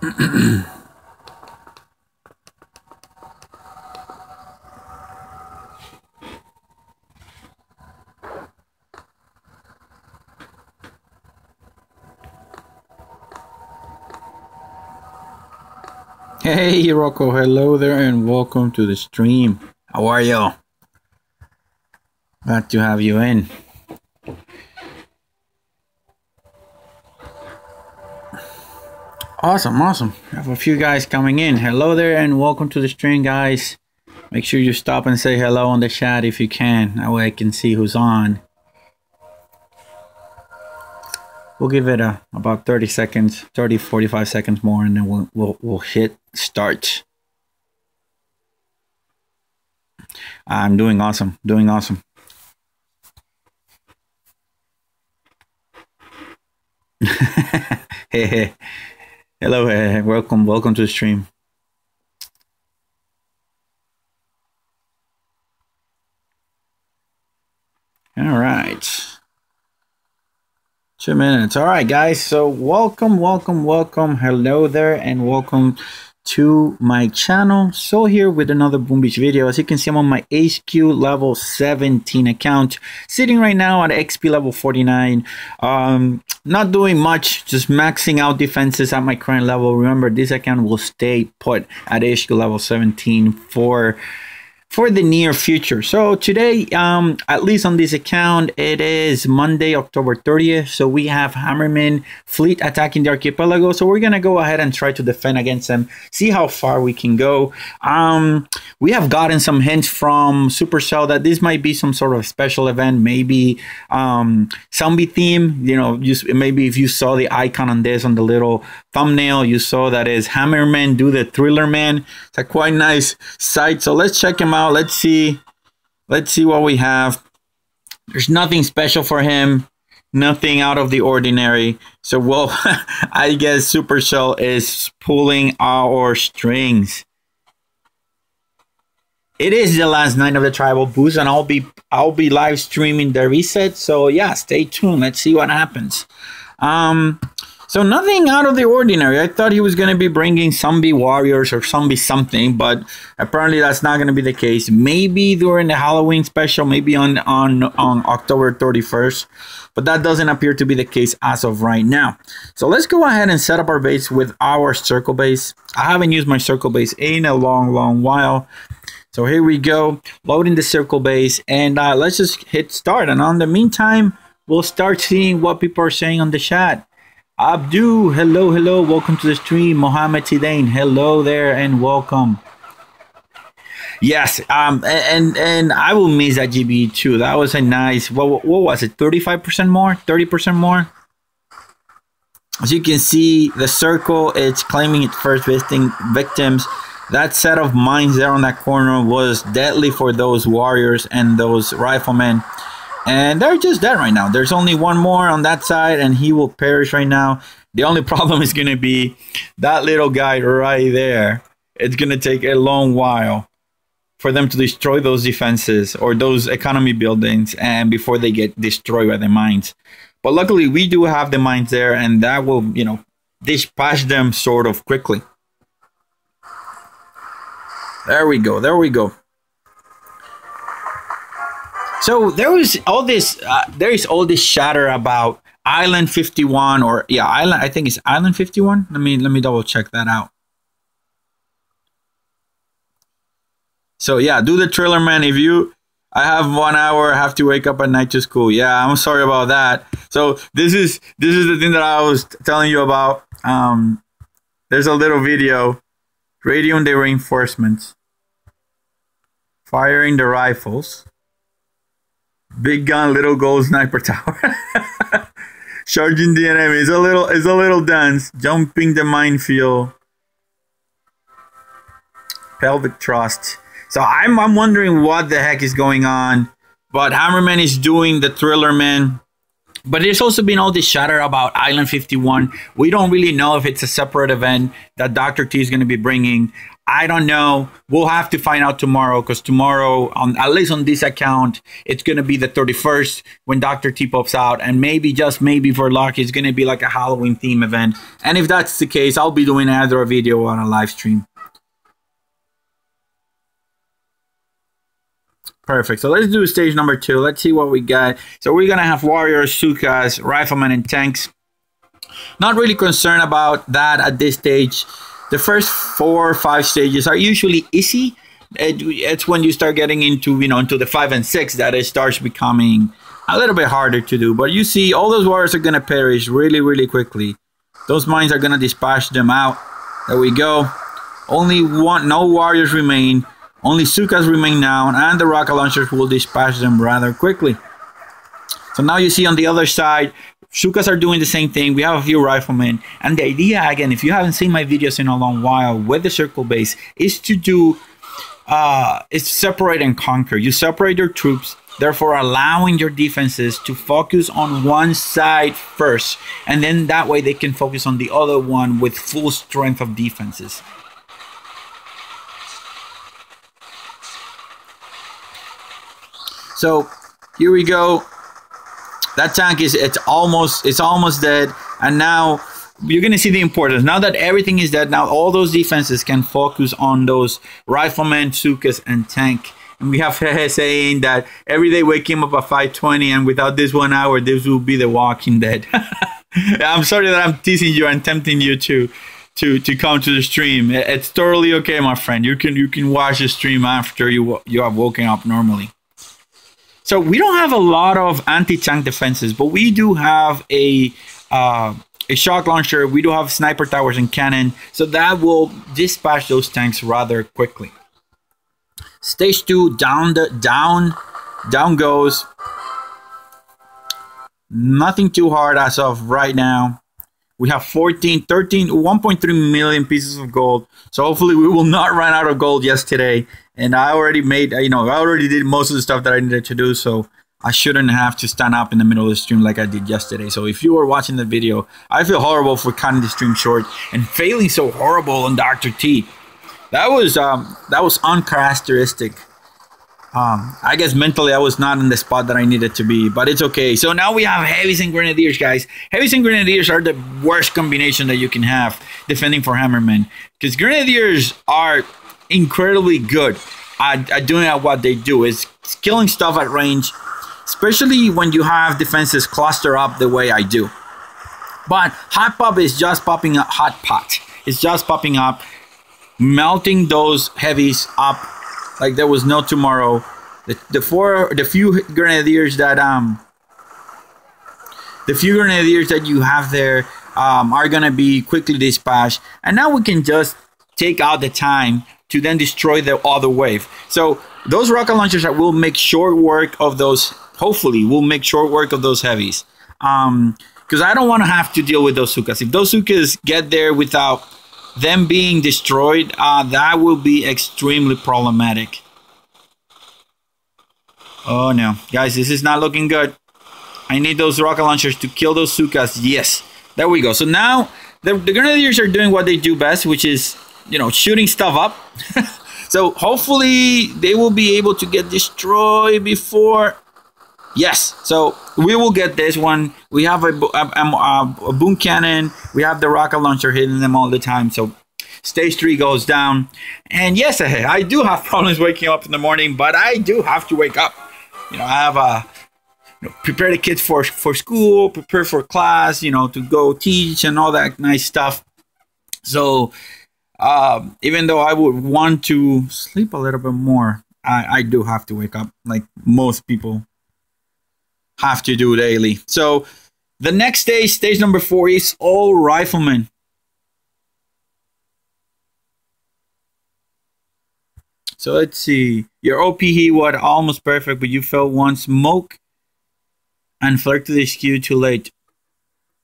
Hey Rocco, hello there and welcome to the stream. How are you? Glad to have you in. Awesome. I have a few guys coming in. Hello there and welcome to the stream, guys. Make sure you stop and say hello on the chat if you can. That way I can see who's on. We'll give it about 30 seconds, 30, 45 seconds more, and then we'll hit start. I'm doing awesome. Hey. Hello, welcome to the stream. All right. 2 minutes. All right, guys. So welcome. Hello there and welcome to my channel. So here with another Boom Beach video. As you can see, I'm on my HQ level 17 account, sitting right now at XP level 49. Not doing much, just maxing out defenses at my current level. Remember, this account will stay put at HQ level 17 for the near future. So today, at least on this account, it is Monday, October 30th. So we have Hammerman fleet attacking the archipelago. So we're going to go ahead and try to defend against them, see how far we can go. We have gotten some hints from Supercell that this might be some sort of special event, maybe zombie theme. You know, maybe if you saw the icon on this, on the little thumbnail, you saw that is Hammerman do the Thrillerman. It's a quite nice site. So let's check him out. Let's see what we have. There's nothing special for him, nothing out of the ordinary. So well, I guess Supercell is pulling our strings. It is the last night of the tribal boost, and I'll be live streaming the reset. So yeah, stay tuned. Let's see what happens. So nothing out of the ordinary. I thought he was going to be bringing zombie warriors or zombie something, but apparently that's not going to be the case. Maybe during the Halloween special, maybe on October 31st, but that doesn't appear to be the case as of right now. So let's go ahead and set up our base with our circle base. I haven't used my circle base in a long while. So here we go, loading the circle base, and let's just hit start. And on the meantime, we'll start seeing what people are saying on the chat. Abdu, hello, welcome to the stream. Mohammed Tidane, hello there and welcome. Yes, and I will miss that GBE too. That was a nice, what was it, 35% more, 30% more? As you can see, the circle, it's claiming its first victims. That set of mines there on that corner was deadly for those warriors and those riflemen. And they're just dead right now. There's only one more on that side, and he will perish right now. The only problem is going to be that little guy right there. It's going to take a long while for them to destroy those defenses or those economy buildings, and before they get destroyed by the mines. But luckily, we do have the mines there, and that will, you know, dispatch them sort of quickly. There we go. So there is all this chatter about Island 51, or yeah, Island. I think it's Island 51. Let me double check that out. So yeah, do the Thrillerman. If I have 1 hour, I have to wake up at night to school. Yeah, I'm sorry about that. So this is the thing that I was telling you about. There's a little video, radioing the reinforcements, firing the rifles. Big gun, little gold sniper tower. Charging the enemy. It's a little dance. Jumping the minefield. Pelvic thrust. So I'm wondering what the heck is going on. But Hammerman is doing the Thrillerman. But there's also been all this chatter about Island 51. We don't really know if it's a separate event that Dr. T is going to be bringing. I don't know. We'll have to find out tomorrow, because tomorrow, at least on this account, it's going to be the 31st when Dr. T pops out. And maybe, just maybe for luck, it's going to be like a Halloween theme event. And if that's the case, I'll be doing either a video or a live stream. Perfect. So let's do stage number 2. Let's see what we got. So we're going to have warriors, Zookas, riflemen, and tanks. Not really concerned about that at this stage. The first 4 or 5 stages are usually easy. It's when you start getting into, into the 5 and 6 that it starts becoming a little bit harder to do. But you see, all those warriors are going to perish really, really quickly. Those mines are going to dispatch them out. There we go. No warriors remain. Only Zookas remain now, and the rocket launchers will dispatch them rather quickly. So now you see on the other side, Zookas are doing the same thing. We have a few riflemen. And the idea, again, if you haven't seen my videos in a long while with the circle base, is to do, is separate and conquer. You separate your troops, therefore allowing your defenses to focus on one side first. And then that way they can focus on the other one with full strength of defenses. So here we go. That tank it's almost dead, and now you're gonna see the importance. Now that everything is dead, now all those defenses can focus on those riflemen, Zookas, and tank. And we have Hehe saying that every day waking up at 5:20, and without this 1 hour, this will be the Walking Dead. I'm sorry that I'm teasing you and tempting you to come to the stream. It's totally okay, my friend. You can watch the stream after you have woken up normally. So we don't have a lot of anti-tank defenses, but we do have a shock launcher. We do have sniper towers and cannon, so that will dispatch those tanks rather quickly. Stage 2, down goes. Nothing too hard as of right now. We have 1.3 million pieces of gold. So hopefully we will not run out of gold yesterday. And I already made, I already did most of the stuff that I needed to do. So I shouldn't have to stand up in the middle of the stream like I did yesterday. So if you were watching the video, I feel horrible for cutting the stream short and failing so horrible on Dr. T. That was uncharacteristic. I guess mentally I was not in the spot that I needed to be, but it's okay. So now we have heavies and grenadiers, guys. Heavies and grenadiers are the worst combination that you can have defending for Hammerman, because grenadiers are incredibly good at doing what they do, is killing stuff at range, especially when you have defenses cluster up the way I do. But Hot Pop is just popping up. Hot Pot is just popping up, melting those heavies up like there was no tomorrow. The few grenadiers that you have there are gonna be quickly dispatched, and now we can just take out the time to then destroy the other wave. So those rocket launchers that will make short work of those. Hopefully, will make short work of those heavies. Because I don't want to have to deal with those Zookas. If those Zookas get there without them being destroyed, that will be extremely problematic. Oh no, guys, this is not looking good. I need those rocket launchers to kill those Zookas. Yes, there we go. So now the Grenadiers are doing what they do best, which is, shooting stuff up. So hopefully they will be able to get destroyed before. Yes, so we will get this one. We have a boom cannon. We have the rocket launcher hitting them all the time. So stage 3 goes down. And yes, I do have problems waking up in the morning, but I do have to wake up. I have prepare the kids for school, prepare for class, to go teach and all that nice stuff. So even though I would want to sleep a little bit more, I do have to wake up like most people have to do daily. So the next stage number 4, is all riflemen. So let's see. Your OP he was almost perfect, but you fell one smoke and flicked to the HQ too late.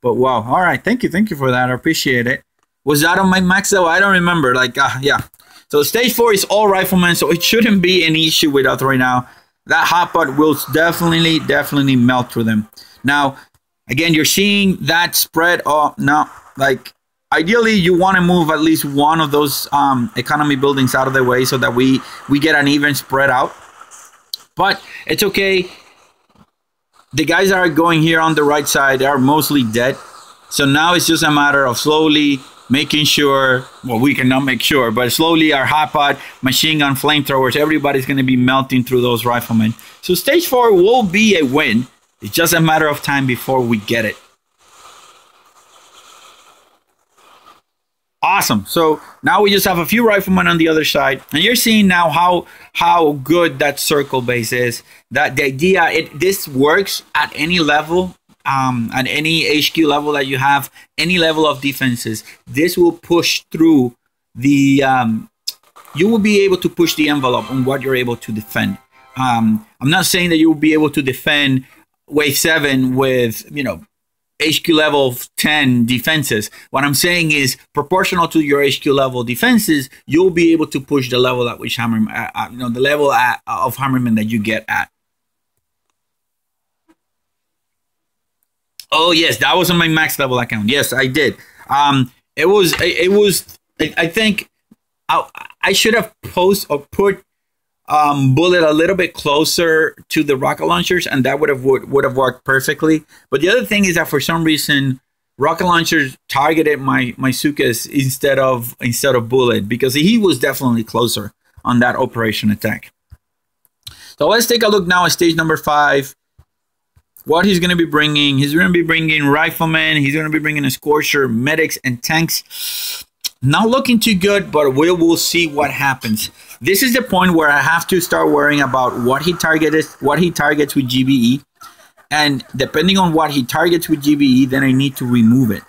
But wow. All right. Thank you for that. I appreciate it. Was that on my max though? I don't remember. Yeah. So stage 4 is all riflemen, so it shouldn't be an issue with us right now. That hot pot will definitely melt through them. Now, Again, you're seeing that spread. Oh, no, like ideally you want to move at least one of those economy buildings out of the way so that we get an even spread out. But it's okay. The guys that are going here on the right side are mostly dead. So now it's just a matter of slowly making sure, well, we cannot make sure, but slowly our hot pot, machine gun, flamethrowers, everybody's going to be melting through those riflemen. So stage 4 will be a win. It's just a matter of time before we get it. Awesome. So now we just have a few riflemen on the other side, and you're seeing now how good that circle base is. That the idea, this works at any level, at any HQ level that you have, any level of defenses. This will push through the. You will be able to push the envelope on what you're able to defend. I'm not saying that you will be able to defend wave 7 with, you know, HQ level 10 defenses. What I'm saying is, proportional to your HQ level defenses, you'll be able to push the level at which Hammerman, the level of Hammerman that you get at. Oh yes, that was on my max level account. Yes, I did. It was. I think I should have put Bullet a little bit closer to the rocket launchers, and that would have worked perfectly. But the other thing is that for some reason rocket launchers targeted my Zookas instead of Bullet, because he was definitely closer on that operation attack. So let's take a look now at stage number 5. What he's going to be bringing. He's going to be bringing Rifleman. He's going to be bringing a Scorcher, medics, and tanks. Not looking too good, but we will see what happens. This is the point where I have to start worrying about what he targets with GBE, and depending on what he targets with GBE, then I need to remove it.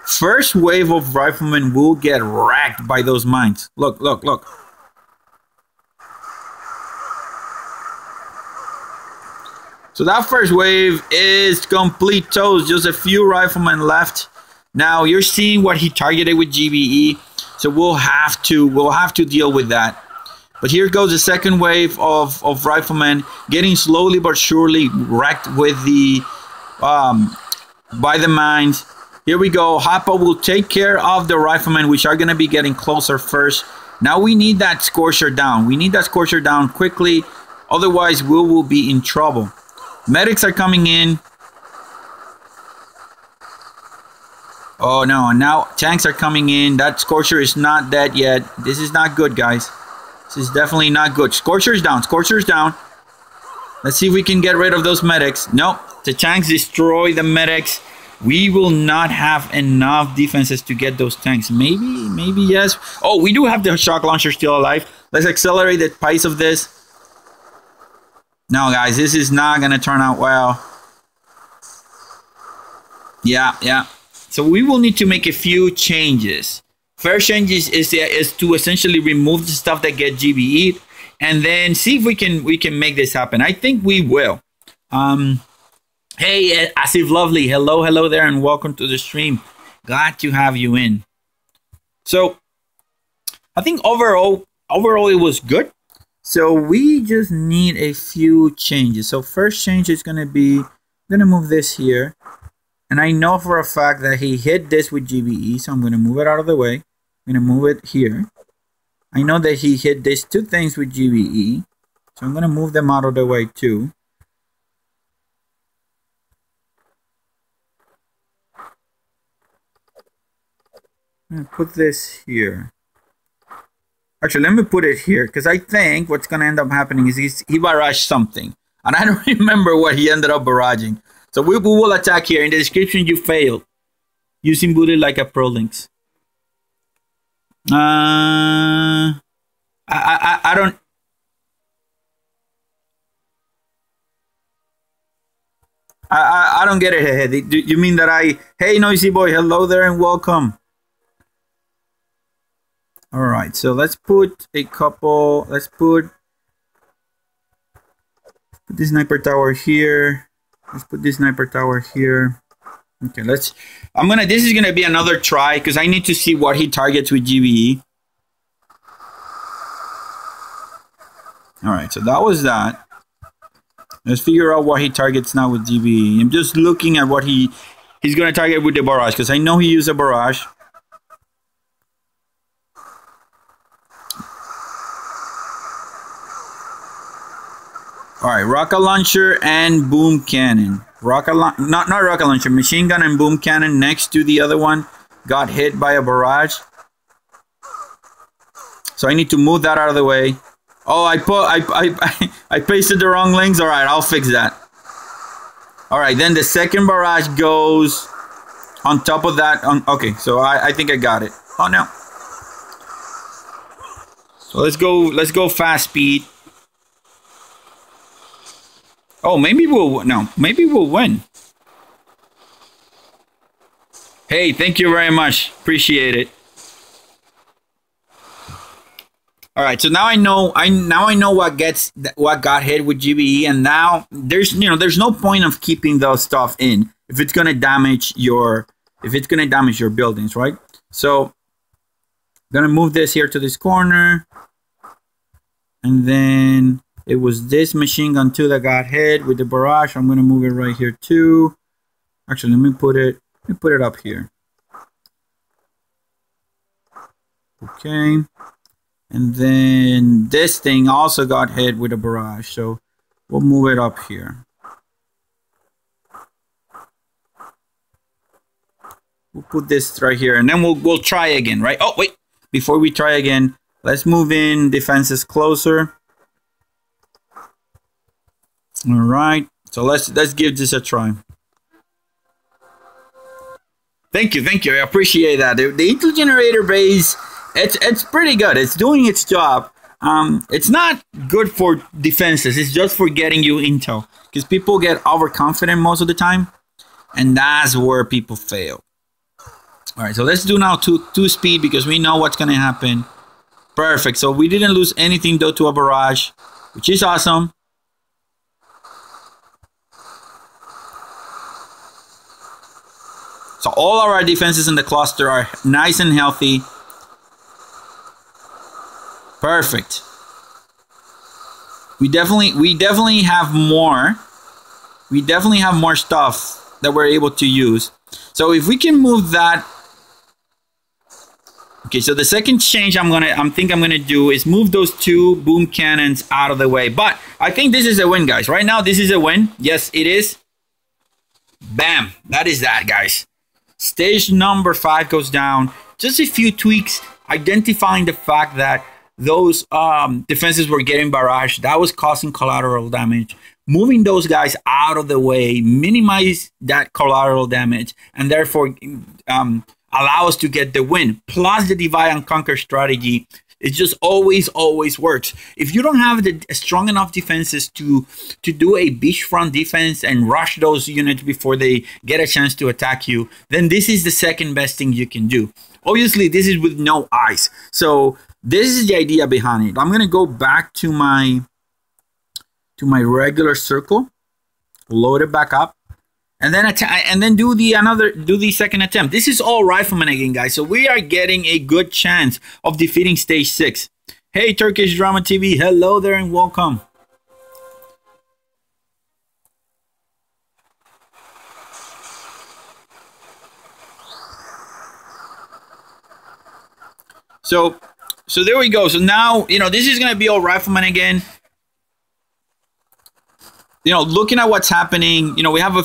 First wave of Riflemen will get wrecked by those mines. Look, look, look. So that first wave is complete toast. Just a few Riflemen left. Now you're seeing what he targeted with GBE, so we'll have to deal with that. But here goes the second wave of Riflemen, getting slowly but surely wrecked with the by the mines. Here we go. Hoppa will take care of the Riflemen, which are going to be getting closer first. Now we need that Scorcher down. We need that Scorcher down quickly, otherwise we will be in trouble. Medics are coming in. Oh no, and now tanks are coming in. That Scorcher is not dead yet. This is not good, guys. This is definitely not good. Scorcher's down. Scorcher's down. Let's see if we can get rid of those medics. Nope. The tanks destroy the medics. We will not have enough defenses to get those tanks. Maybe yes. Oh, we do have the shock launcher still alive. Let's accelerate the pace of this. No, guys, this is not going to turn out well. Yeah. So we will need to make a few changes. First change is to essentially remove the stuff that get GBE'd, and then see if we can make this happen. I think we will. Hey, Asif Lovely, hello there, and welcome to the stream. Glad to have you in. So I think overall it was good. So we just need a few changes. So first change is going to be, I'm going to move this here. And I know for a fact that he hit this with GBE, so I'm going to move it out of the way. I'm going to move it here. I know that he hit these two things with GBE, so I'm going to move them out of the way too. I'm going to put this here. Actually, let me put it here, because I think what's going to end up happening is he barraged something. And I don't remember what he ended up barraging. So we will attack here. In the description, you failed. Using Bullet like a pro links. I don't get it. Hey, do you mean that hey, Noisy Boy, hello there and welcome. All right, so let's put a couple. Let's put this sniper tower here. Let's put this sniper tower here. Okay, this is gonna be another try because I need to see what he targets with GBE. All right, so that was that. Let's figure out what he targets now with GBE. I'm just looking at what he's going to target with the Barrage, because I know he used a Barrage. All right, rocket launcher and boom cannon. Not rocket launcher, machine gun and boom cannon next to the other one got hit by a Barrage. So I need to move that out of the way. Oh, I pasted the wrong links. All right, I'll fix that. All right, then the second Barrage goes on top of that. Okay, so I think I got it. Oh no. So let's go fast speed. Oh, maybe we'll win. Hey, thank you very much. Appreciate it. All right, so now I know what got hit with GBE, and now there's no point of keeping those stuff in if it's gonna damage your buildings, right? So I'm gonna move this here to this corner, and then it was this machine gun too that got hit with the Barrage. I'm gonna move it right here too. Actually, let me put it up here. Okay. And then this thing also got hit with a Barrage, so we'll move it up here. We'll put this right here, and then we'll try again, right? Oh wait, before we try again, let's move in defenses closer. All right, so let's give this a try. Thank you. I appreciate that. The intel generator base. It's pretty good. It's doing its job. It's not good for defenses. It's just for getting you intel, because people get overconfident most of the time, and that's where people fail. All right, so let's do now two speed, because we know what's gonna happen. Perfect. So we didn't lose anything though to a Barrage, which is awesome. So all of our defenses in the cluster are nice and healthy. Perfect. We definitely have more. We definitely have more stuff that we're able to use. So if we can move that. Okay, so the second change I'm gonna do is move those two boom cannons out of the way. But I think this is a win, guys. Right now, this is a win. Yes, it is. Bam. That is that, guys. Stage number 5 goes down. Just a few tweaks, identifying the fact that those defenses were getting barrage. That was causing collateral damage. Moving those guys out of the way, minimize that collateral damage, and therefore allow us to get the win. Plus the divide and conquer strategy. It just always works. If you don't have the strong enough defenses to do a beachfront defense and rush those units before they get a chance to attack you, then this is the second best thing you can do. Obviously, this is with no ice. So this is the idea behind it. I'm gonna go back to my regular circle, load it back up, and then do the second attempt. This is all Rifleman again, guys. So we are getting a good chance of defeating stage 6. Hey, Turkish Drama TV, hello there and welcome. So there we go. So now, this is going to be all Rifleman again. Looking at what's happening, we have a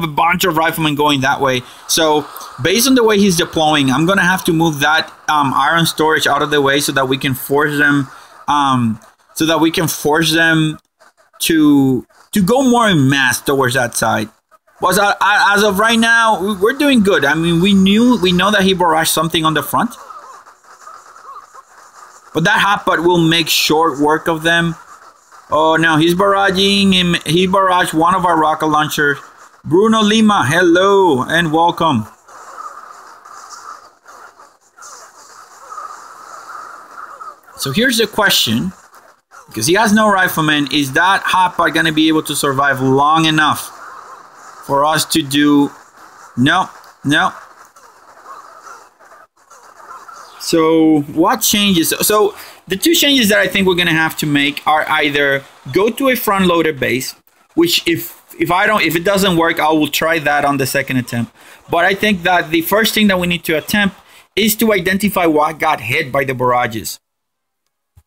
bunch of Riflemen going that way. So based on the way he's deploying, I'm going to have to move that iron storage out of the way so that we can force them, to go more en masse towards that side. But as of right now, we're doing good. I mean, we know that he barraged something on the front. But that hotpot will make short work of them. Oh, now he's barraging him. He barraged one of our rocket launchers. Bruno Lima, hello and welcome. So here's the question. Because he has no rifleman, is that hotpot going to be able to survive long enough for us to do... No. So what changes? So the two changes that I think we're going to have to make are either go to a front-loaded base which if it doesn't work, I will try that on the second attempt. But I think that the first thing that we need to attempt is to identify what got hit by the barrages.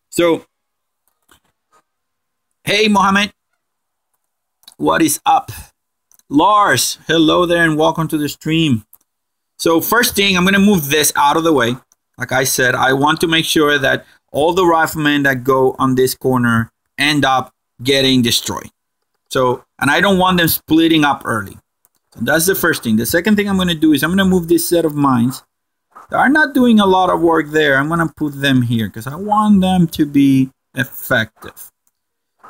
So, hey Mohammed, what is up? Lars, hello there and welcome to the stream. So first thing, I'm going to move this out of the way. Like I said, I want to make sure that all the riflemen that go on this corner end up getting destroyed. So, and I don't want them splitting up early. So that's the first thing. The second thing I'm going to do is I'm going to move this set of mines. They are not doing a lot of work there. I'm going to put them here because I want them to be effective.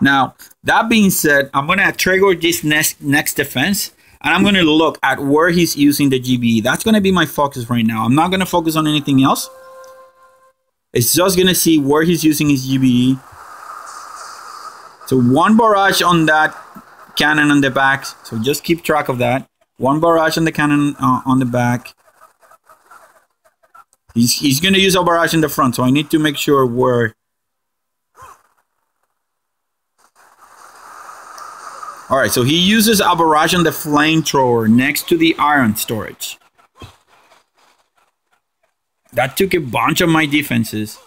Now, that being said, I'm going to trigger this next defense, and I'm going to look at where he's using the GBE. That's going to be my focus right now. I'm not going to focus on anything else. It's just going to see where he's using his GBE. So one barrage on that cannon on the back. So just keep track of that. One barrage on the cannon on the back. He's going to use a barrage in the front, so I need to make sure where. All right, so he uses a barrage on the flamethrower next to the iron storage. That took a bunch of my defenses.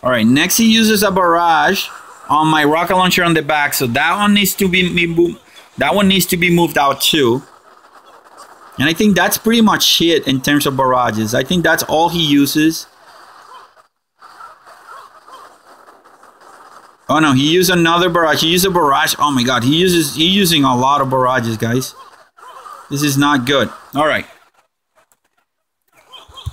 All right, next he uses a barrage on my rocket launcher on the back, so that one needs to be moved out too. And I think that's pretty much it in terms of barrages. I think that's all he uses. Oh no, he used another barrage. He used a barrage. Oh my god, he's using a lot of barrages, guys. This is not good. All right.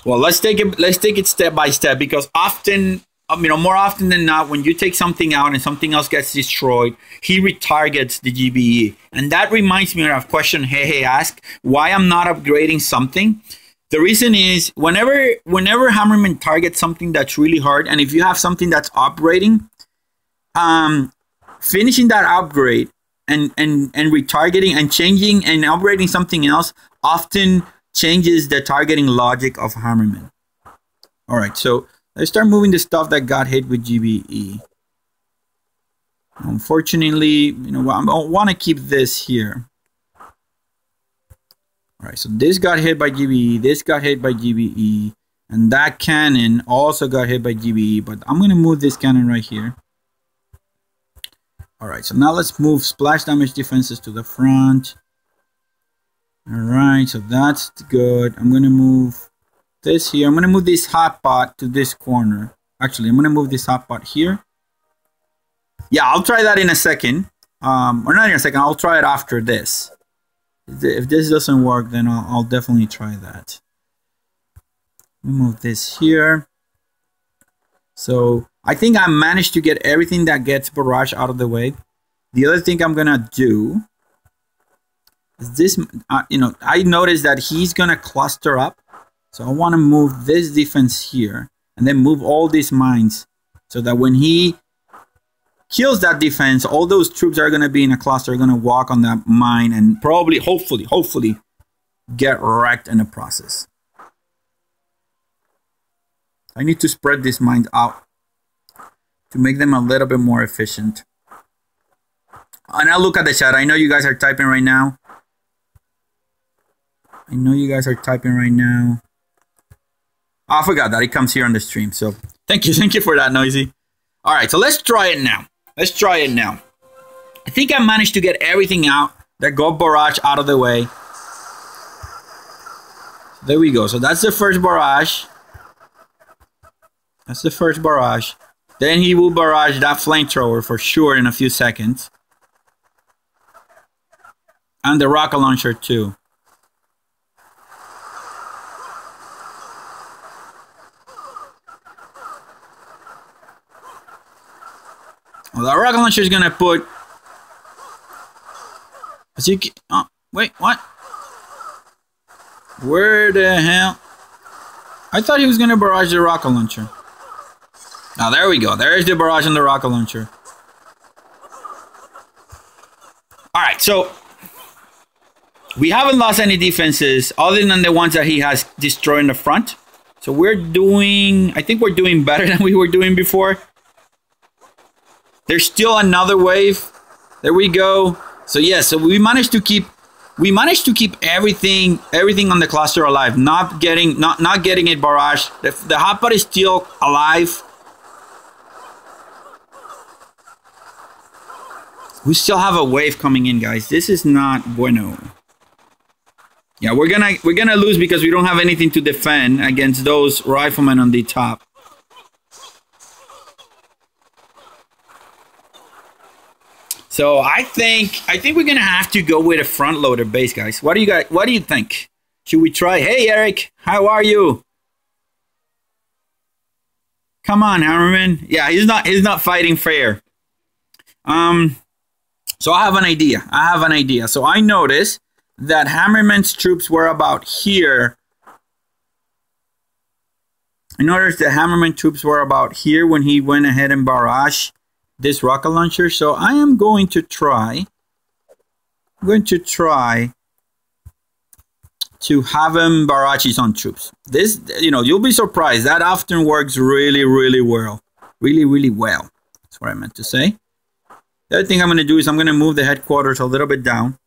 Well, let's take it step by step, because often, more often than not, when you take something out and something else gets destroyed, he retargets the GBE. And that reminds me of a question Hey asked, why I'm not upgrading something. The reason is whenever Hammerman targets something that's really hard, and if you have something that's operating, finishing that upgrade and retargeting and changing and upgrading something else often changes the targeting logic of Hammerman. All right, so let's start moving the stuff that got hit with GBE. Unfortunately, I want to keep this here. All right, so this got hit by GBE, this got hit by GBE, and that cannon also got hit by GBE, but I'm going to move this cannon right here. All right, so now let's move splash damage defenses to the front. All right, so that's good. I'm going to move this here. I'm going to move this hot pot to this corner. Actually, I'm going to move this hot pot here. Yeah, I'll try that in a second. Or not in a second, I'll try it after this. If this doesn't work, then I'll definitely try that. Move this here. So I think I managed to get everything that gets barrage out of the way. The other thing I'm going to do is this, I noticed that he's going to cluster up. So I want to move this defense here and then move all these mines so that when he kills that defense, all those troops are going to be in a cluster, are going to walk on that mine and probably, hopefully get wrecked in the process. I need to spread these mines out to make them a little bit more efficient. And I'll look at the chat. I know you guys are typing right now. Oh, I forgot that it comes here on the stream. So thank you for that, Noisy. All right, so let's try it now. I think I managed to get everything out that got barrage out of the way. There we go. So that's the first barrage. Then he will barrage that flamethrower for sure in a few seconds. And the rocket launcher too. Well, the rocket launcher is gonna put. Wait, what? Where the hell? I thought he was gonna barrage the rocket launcher. Now there we go. There's the barrage on the rocket launcher. All right, so We haven't lost any defenses other than the ones that he has destroyed in the front. So we're doing, I think we're doing better than we were doing before. There's still another wave. There we go. So yeah, so we managed to keep everything on the cluster alive, not getting it barrage. The hotpot is still alive. We still have a wave coming in, guys. This is not bueno. Yeah, we're gonna lose because we don't have anything to defend against those riflemen on the top. So I think we're gonna have to go with a front loader base, guys. What do you think? Should we try? Hey Eric, how are you? Come on, Hammerman. Yeah, he's not fighting fair. So I have an idea. So I noticed that Hammerman's troops were about here. I noticed that Hammerman troops were about here when he went ahead and barraged this rocket launcher. So I am going to try to have him barrage his own troops. This, you know, you'll be surprised. That often works really, really well. Really well. That's what I meant to say. The other thing I'm going to do is I'm going to move the headquarters a little bit down.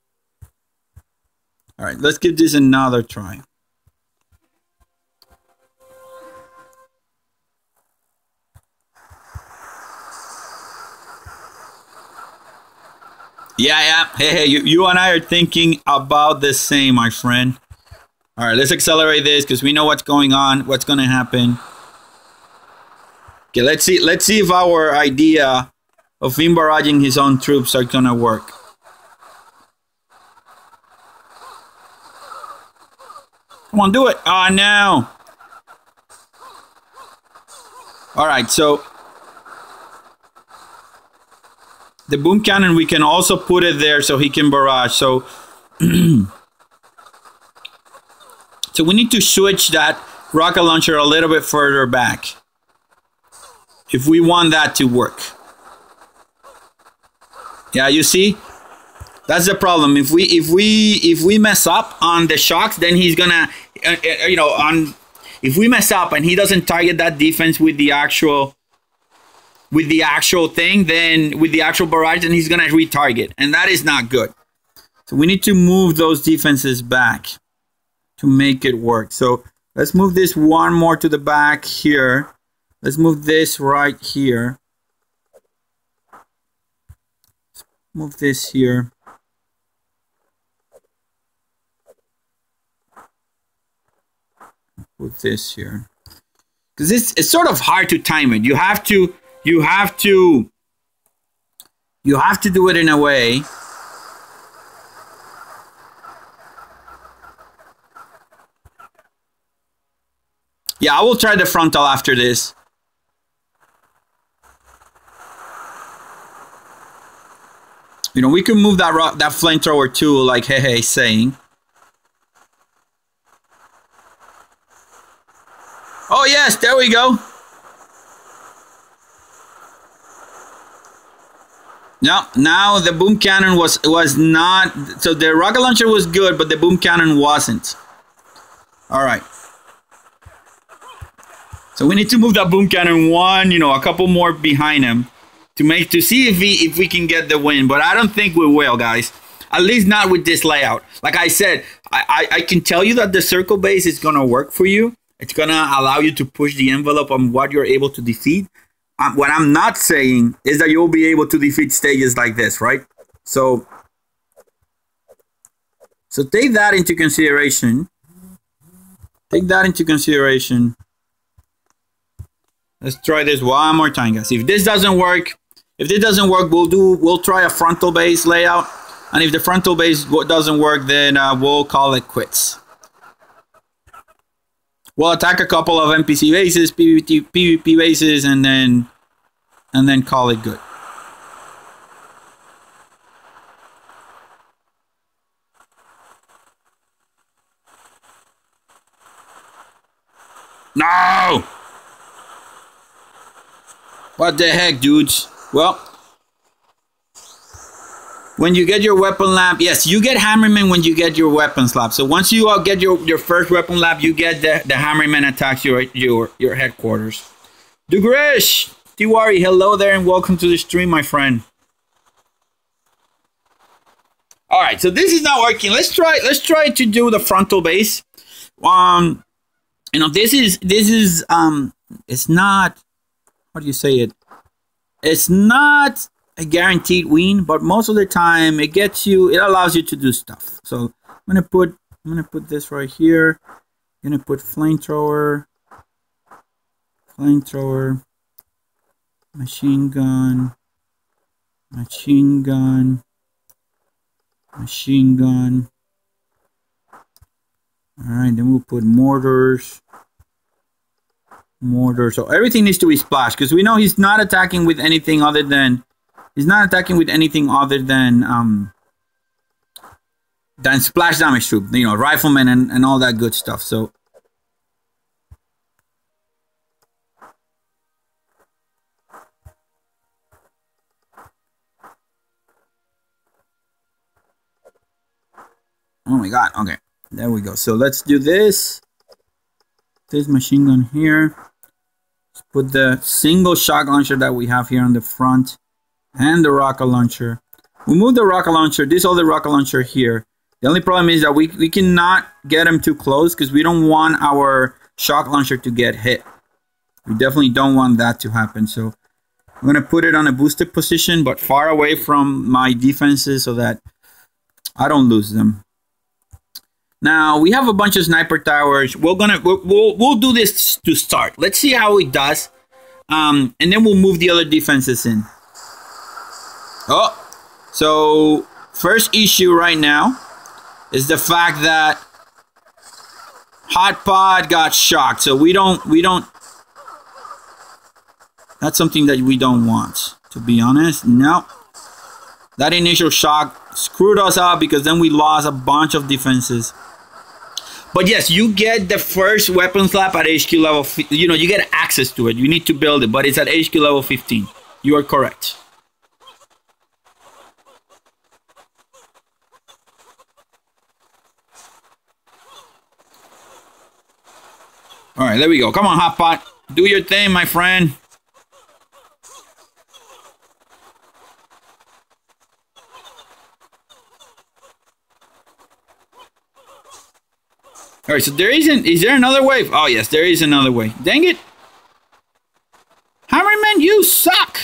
All right, let's give this another try. Yeah. Hey, you and I are thinking about the same, my friend. All right, let's accelerate this because we know what's going on, what's going to happen. Okay, let's see if our idea of him barraging his own troops are going to work. Come on, do it. Oh, no. All right, so the boom cannon, we can also put it there so he can barrage. So, so we need to switch that rocket launcher a little bit further back if we want that to work. Yeah, you see? That's the problem. If we mess up on the shocks, then he's gonna, you know, if we mess up and he doesn't target that defense with the actual thing, then with the actual barrage, then he's gonna retarget, and that is not good. So we need to move those defenses back to make it work. So let's move this one more to the back here. Let's move this right here. Move this here. Put this here, because it's sort of hard to time it. You have to do it in a way yeah, I will try the frontal after this. You know, we can move that flamethrower too, like hey saying. Oh yes, there we go. No, now the boom cannon was not. So the rocket launcher was good, but the boom cannon wasn't. All right. So we need to move that boom cannon one, you know, a couple more behind him to see if we can get the win. But I don't think we will, guys. At least not with this layout. Like I said, I can tell you that the circle base is gonna work for you. It's going to allow you to push the envelope on what you're able to defeat. What I'm not saying is that you'll be able to defeat stages like this, right? So take that into consideration. Take that into consideration. Let's try this one more time, guys. If this doesn't work, we'll try a frontal base layout. And if the frontal base doesn't work, then we'll call it quits. We'll attack a couple of NPC bases, PvP bases, and then call it good. No! What the heck, dudes? Well, when you get your weapon lab, yes, you get Hammerman when you get your weapons lab. So once you get your first weapon lab, you get the Hammerman attacks your headquarters. Dugresh, Tiwari, hello there and welcome to the stream, my friend. All right, so this is not working. Let's try to do the frontal base. You know, this is it's not, how do you say it? It's not a guaranteed win, but most of the time it allows you to do stuff. So I'm gonna put this right here. I'm gonna put flamethrower, machine gun, machine gun, machine gun. All right, then we'll put mortars. So everything needs to be splashed because we know he's not attacking with anything other than splash damage troop, you know, rifleman and all that good stuff. So oh my god, okay, there we go. So let's do this machine gun here. Let's put the single shot launcher that we have here on the front and the rocket launcher. We move the rocket launcher, this other rocket launcher here. The only problem is that we cannot get him too close because we don't want our shock launcher to get hit. We definitely don't want that to happen. So I'm going to put it on a boosted position but far away from my defenses so that I don't lose them. Now we have a bunch of sniper towers. We'll do this to start. Let's see how it does, and then we'll move the other defenses in. Oh, so first issue right now is the fact that Hot Pod got shocked. So we don't. That's something that we don't want, to be honest. No, that initial shock screwed us up because then we lost a bunch of defenses. But yes, you get the first weapon slap at HQ level, you know, you get access to it. You need to build it, but it's at HQ level 15. You are correct. All right, there we go. Come on, Hot Pot. Do your thing, my friend. All right, so is there another wave? Oh, yes, there is another way. Dang it. Hammerman, you suck.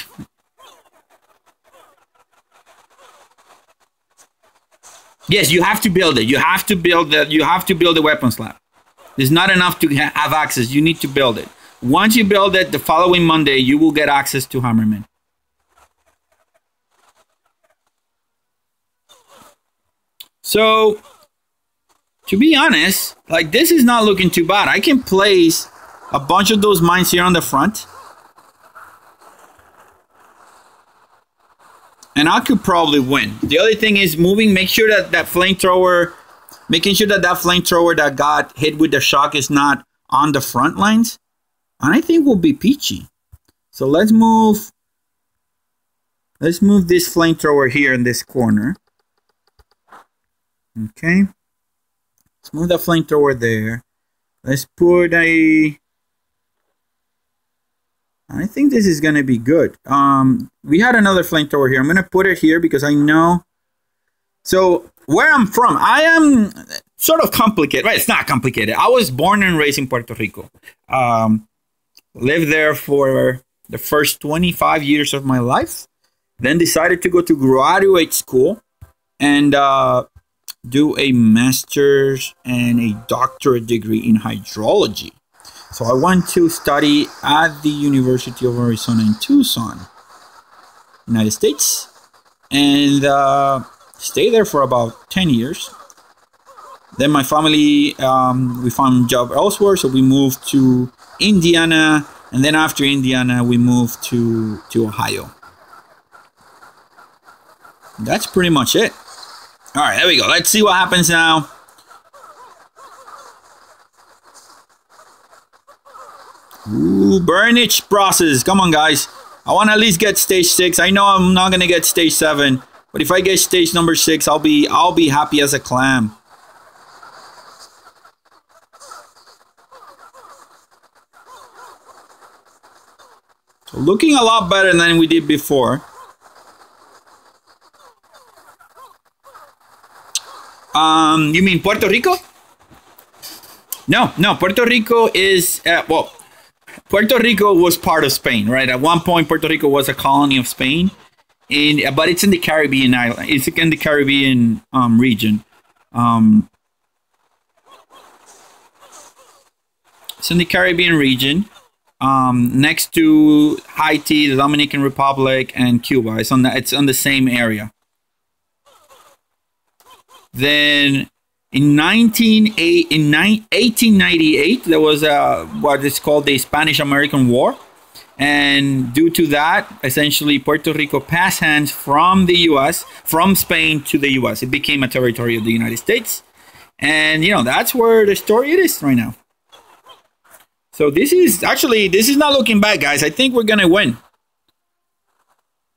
Yes, you have to build it. You have to build the weapon slab. It's not enough to have access. You need to build it. Once you build it, the following Monday, you will get access to Hammerman. So, to be honest, like, this is not looking too bad. I can place a bunch of those mines here on the front. And I could probably win. The other thing is make sure that that flamethrower that got hit with the shock is not on the front lines. And I think we'll be peachy. So let's move this flamethrower here in this corner. Okay. Let's move the flamethrower there. Let's put I think this is going to be good. We had another flamethrower here. I'm going to put it here because I know. So where I'm from, I am sort of complicated. Right, it's not complicated. I was born and raised in Puerto Rico. Lived there for the first 25 years of my life. Then decided to go to graduate school and do a master's and a doctorate degree in hydrology. So I went to study at the University of Arizona in Tucson, United States, and stayed there for about 10 years. Then my family, we found a job elsewhere, so we moved to Indiana, and then after Indiana, we moved to Ohio. That's pretty much it. All right, there we go. Let's see what happens now. Ooh, Burnage process. Come on, guys. I want to at least get stage 6. I know I'm not going to get stage 7, But if I get stage number 6, I'll be happy as a clam. So looking a lot better than we did before. You mean Puerto Rico? No, Puerto Rico is, well, Puerto Rico was part of Spain, right? At one point, Puerto Rico was a colony of Spain, but it's in the Caribbean island. It's in the Caribbean region. It's in the Caribbean region, next to Haiti, the Dominican Republic, and Cuba. It's on the same area. Then in 1898, there was what is called the Spanish-American War. And due to that, essentially, Puerto Rico passed hands from the U.S., from Spain to the U.S. It became a territory of the United States. And, you know, that's where the story is right now. So this is not looking bad, guys. I think we're going to win.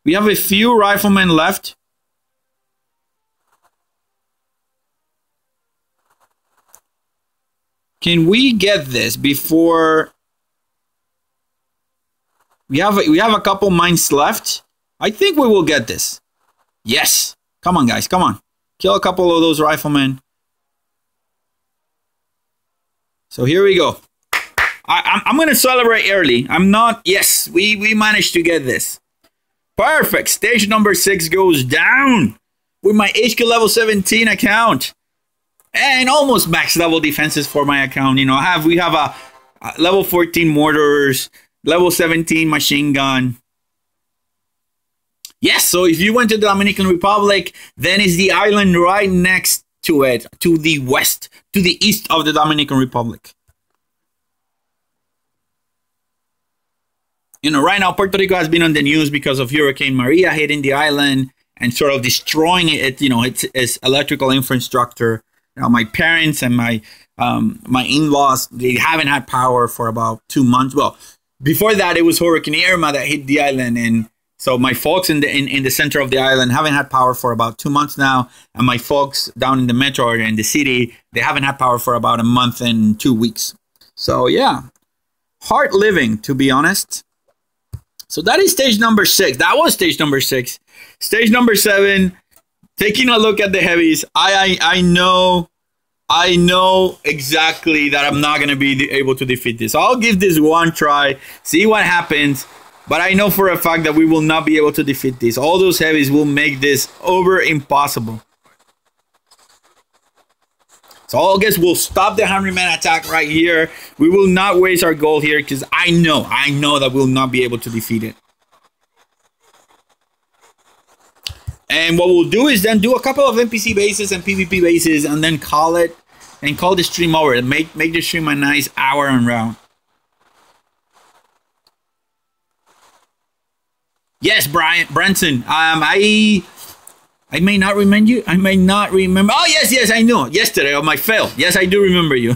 We have a few riflemen left. Can we get this before we have a couple mines left? I think we will get this. Yes. Come on, guys. Come on. Kill a couple of those riflemen. So here we go. I'm going to celebrate early. I'm not. Yes, we managed to get this. Perfect. Stage number 6 goes down with my HQ level 17 account. And almost max level defenses for my account. You know, we have a level 14 mortars, level 17 machine gun. Yes, so if you went to the Dominican Republic, then is the island right next to it, to the west, to the east of the Dominican Republic. You know, right now Puerto Rico has been on the news because of Hurricane Maria hitting the island and sort of destroying it. You know, its electrical infrastructure. You know, my parents and my in-laws, they haven't had power for about 2 months. Well, before that, it was Hurricane Irma that hit the island, and so my folks in the center of the island haven't had power for about 2 months now, and my folks down in the metro area in the city, they haven't had power for about a month and 2 weeks. So yeah, hard living, to be honest. So that is stage number 6. That was stage number 6. Stage number 7. Taking a look at the heavies, I know exactly that I'm not going to be able to defeat this. I'll give this one try, see what happens, but I know for a fact that we will not be able to defeat this. All those heavies will make this over impossible. So I guess we'll stop the Hammerman attack right here. We will not waste our gold here because I know that we'll not be able to defeat it. And what we'll do is then do a couple of NPC bases and PvP bases and then call it and call the stream over and make the stream a nice hour and round. Yes, Branson. I may not remember you. I may not remember. Oh, yes, I know. Yesterday on my fail. Yes, I do remember you.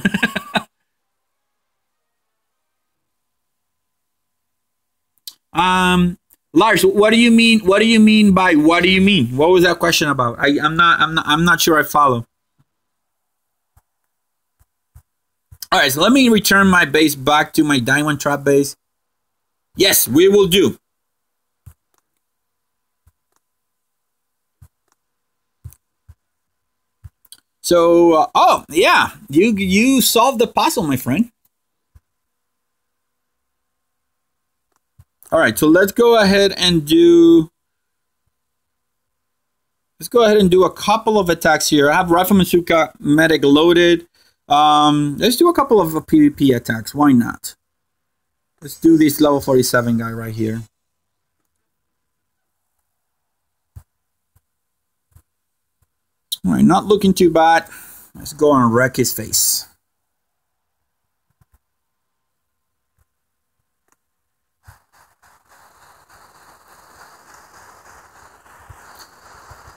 Lars, what do you mean? What do you mean by what do you mean? What was that question about? I'm not sure I follow. All right, so let me return my base back to my diamond trap base. Yes, we will do. So, oh yeah, you solved the puzzle, my friend. All right, so let's go ahead and do a couple of attacks here. I have Rifleman Zooka medic loaded. Let's do a couple of PvP attacks. Why not? Let's do this level 47 guy right here. All right, not looking too bad. Let's go and wreck his face.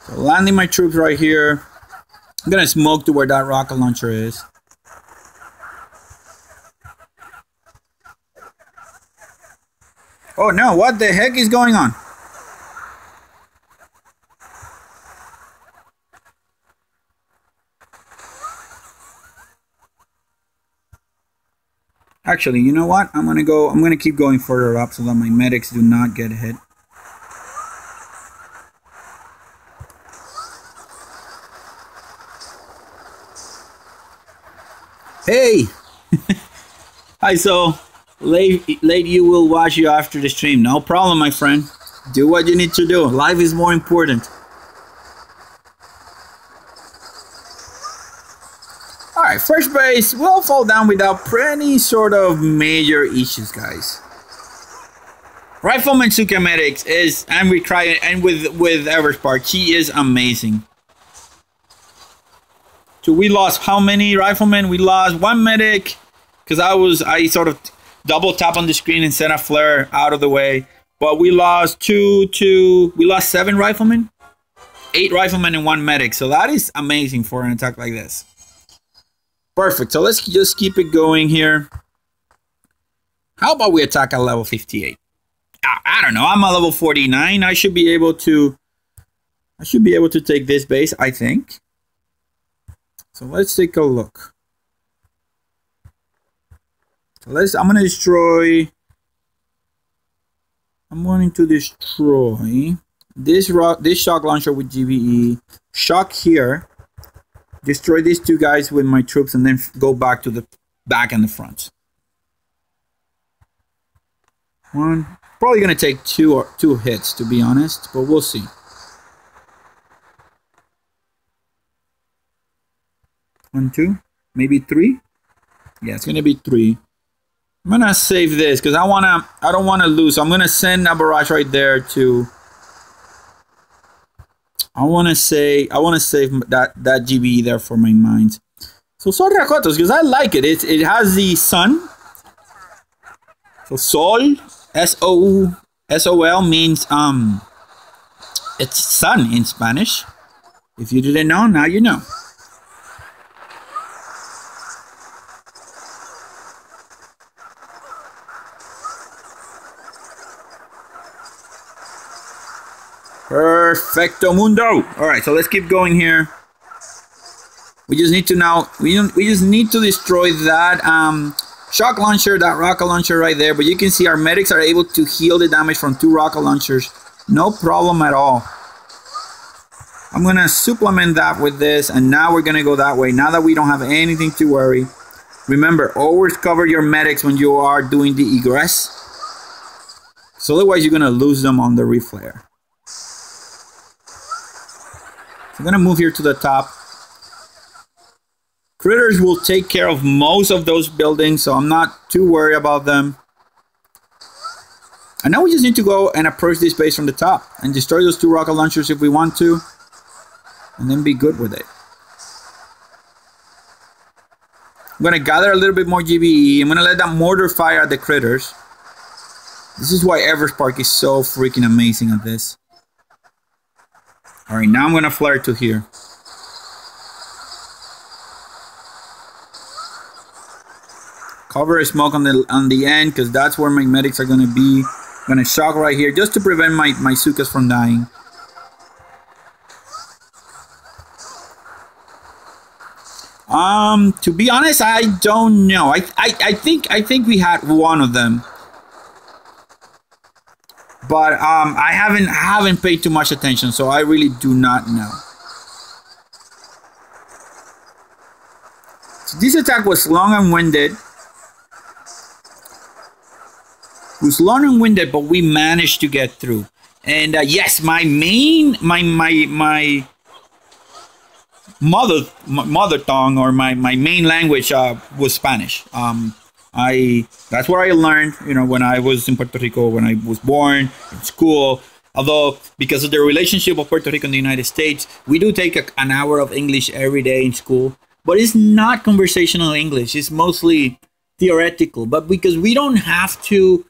So landing my troops right here. I'm gonna smoke to where that rocket launcher is. Oh no, what the heck is going on? Actually, you know what? I'm gonna keep going further up so that my medics do not get hit. Hey! Hi, so late you will watch you after the stream. No problem, my friend. Do what you need to do. Life is more important. Alright, first base will fall down without any sort of major issues, guys. Rifleman Zooka medics is, and we try, and with Everspark, he is amazing. So we lost how many riflemen? We lost one medic because I sort of double tap on the screen and sent a flare out of the way. But we lost we lost 7 riflemen, 8 riflemen and 1 medic. So that is amazing for an attack like this. Perfect. So let's just keep it going here. How about we attack at level 58? I don't know. I'm at level 49. I should be able to take this base, I think. So let's take a look. So I'm going to destroy this shock launcher with GBE. Shock here. Destroy these 2 guys with my troops and then go back to the back and the front. Probably going to take two hits, to be honest, but we'll see. 1, 2, maybe 3. Yeah, it's gonna be 3. I'm gonna save this because I don't wanna lose. So I'm gonna send a barrage right there to. I wanna save that GBE there for my mines. So Sol Rakotos, because I like it. It has the sun. So Sol, S-O-L means it's sun in Spanish. If you didn't know, now you know. Perfecto mundo. All right, so let's keep going here. We just need to we just need to destroy that shock launcher, that rocket launcher right there. But you can see our medics are able to heal the damage from 2 rocket launchers. No problem at all. I'm gonna supplement that with this, and now we're gonna go that way. Now that we don't have anything to worry. Remember, always cover your medics when you are doing the egress. So otherwise you're gonna lose them on the reflare. So I'm gonna move here to the top. Critters will take care of most of those buildings, so I'm not too worried about them. And now we just need to go and approach this base from the top and destroy those 2 rocket launchers if we want to, and then be good with it. I'm gonna gather a little bit more GBE. I'm gonna let that mortar fire at the critters. This is why Everspark is so freaking amazing at this. Alright, now I'm gonna flare to here. Cover a smoke on the end, because that's where my medics are gonna be. I'm gonna shock right here just to prevent my Zookas from dying. To be honest, I don't know. I think we had one of them. But I haven't paid too much attention, so I really do not know. So this attack was long and winded. It was long and winded, but we managed to get through. And yes, my mother tongue, or my main language was Spanish. That's where I learned, when I was in Puerto Rico, when I was born, in school. Although, because of the relationship of Puerto Rico and the United States, we do take an hour of English every day in school. But it's not conversational English. It's mostly theoretical. But because we don't have to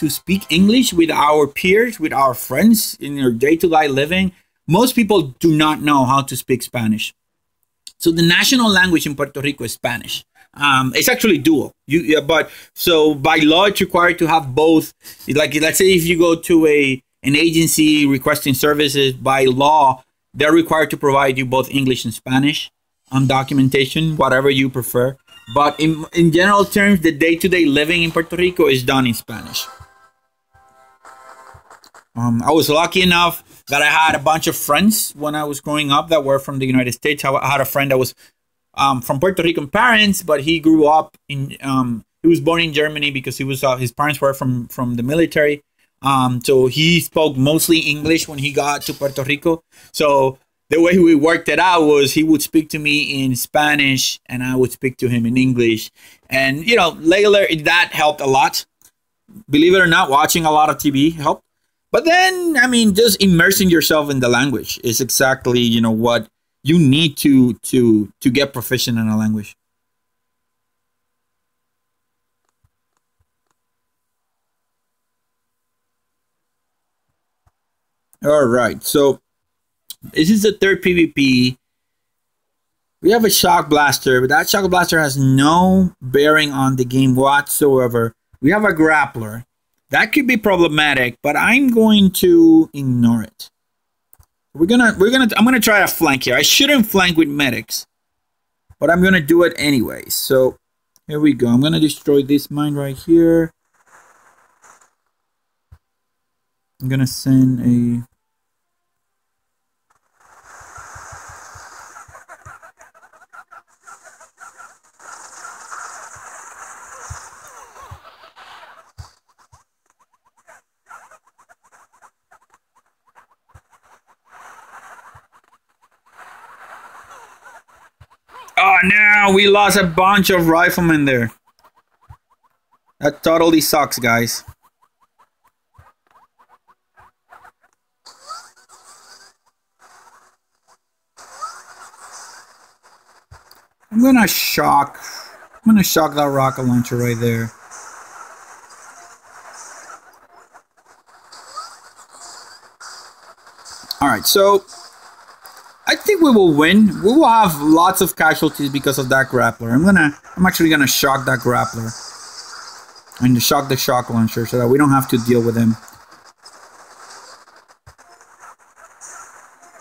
speak English with our peers, with our friends in our day-to-day living, most people do not know how to speak Spanish. So the national language in Puerto Rico is Spanish. It's actually dual. But so by law, it's required to have both. Like, let's say if you go to an agency requesting services, by law, they're required to provide you both English and Spanish documentation, whatever you prefer. But in general terms, the day-to-day living in Puerto Rico is done in Spanish. I was lucky enough that I had a bunch of friends when I was growing up that were from the United States. I had a friend that was from Puerto Rican parents, but he grew up in he was born in Germany because he was his parents were from the military. So he spoke mostly English when he got to Puerto Rico. So the way we worked it out was he would speak to me in Spanish and I would speak to him in English. And, you know, later that helped a lot. Believe it or not, watching a lot of TV helped. But then, I mean, just immersing yourself in the language is exactly, you know, what you need to get proficient in a language. All right, so this is the third PvP. We have a shock blaster, but that shock blaster has no bearing on the game whatsoever. We have a grappler. That could be problematic, but I'm going to ignore it. I'm gonna try a flank here. I shouldn't flank with medics, but I'm gonna do it anyway. So here we go. I'm gonna destroy this mine right here. I'm gonna send a Oh no, we lost a bunch of riflemen there. That totally sucks, guys. I'm gonna shock that rocket launcher right there. Alright, so I think we will win. We will have lots of casualties because of that grappler. I'm actually gonna shock that grappler. And shock the shock launcher so that we don't have to deal with him.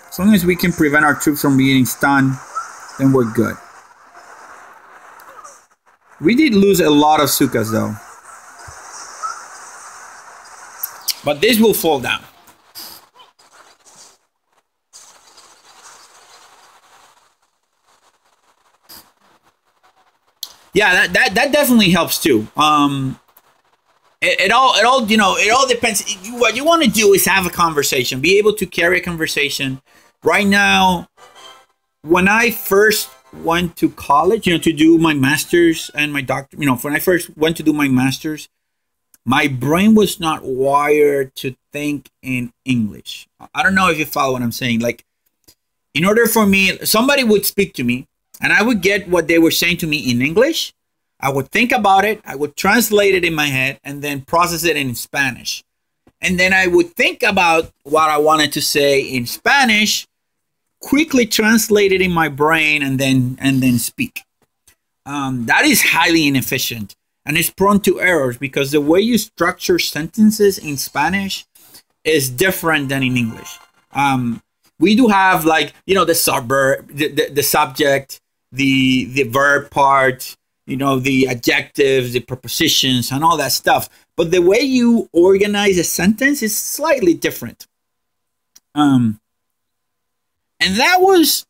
As long as we can prevent our troops from being stunned, then we're good. We did lose a lot of Zookas though. But this will fall down. Yeah, that definitely helps too. It all you know, it all depends. What you want to do is have a conversation, be able to carry a conversation. Right now, when I first went to college, you know, to do my master's and my doctor, you know, when I first went to do my master's, my brain was not wired to think in English. I don't know if you follow what I'm saying. Like, in order for me, somebody would speak to me, and I would get what they were saying to me in English. I would think about it. I would translate it in my head and then process it in Spanish. And then I would think about what I wanted to say in Spanish, quickly translate it in my brain, and then speak. That is highly inefficient and it's prone to errors because the way you structure sentences in Spanish is different than in English. We do have, like, you know, the subject, the verb part, you know, the adjectives, the prepositions, and all that stuff. But the way you organize a sentence is slightly different. And that was,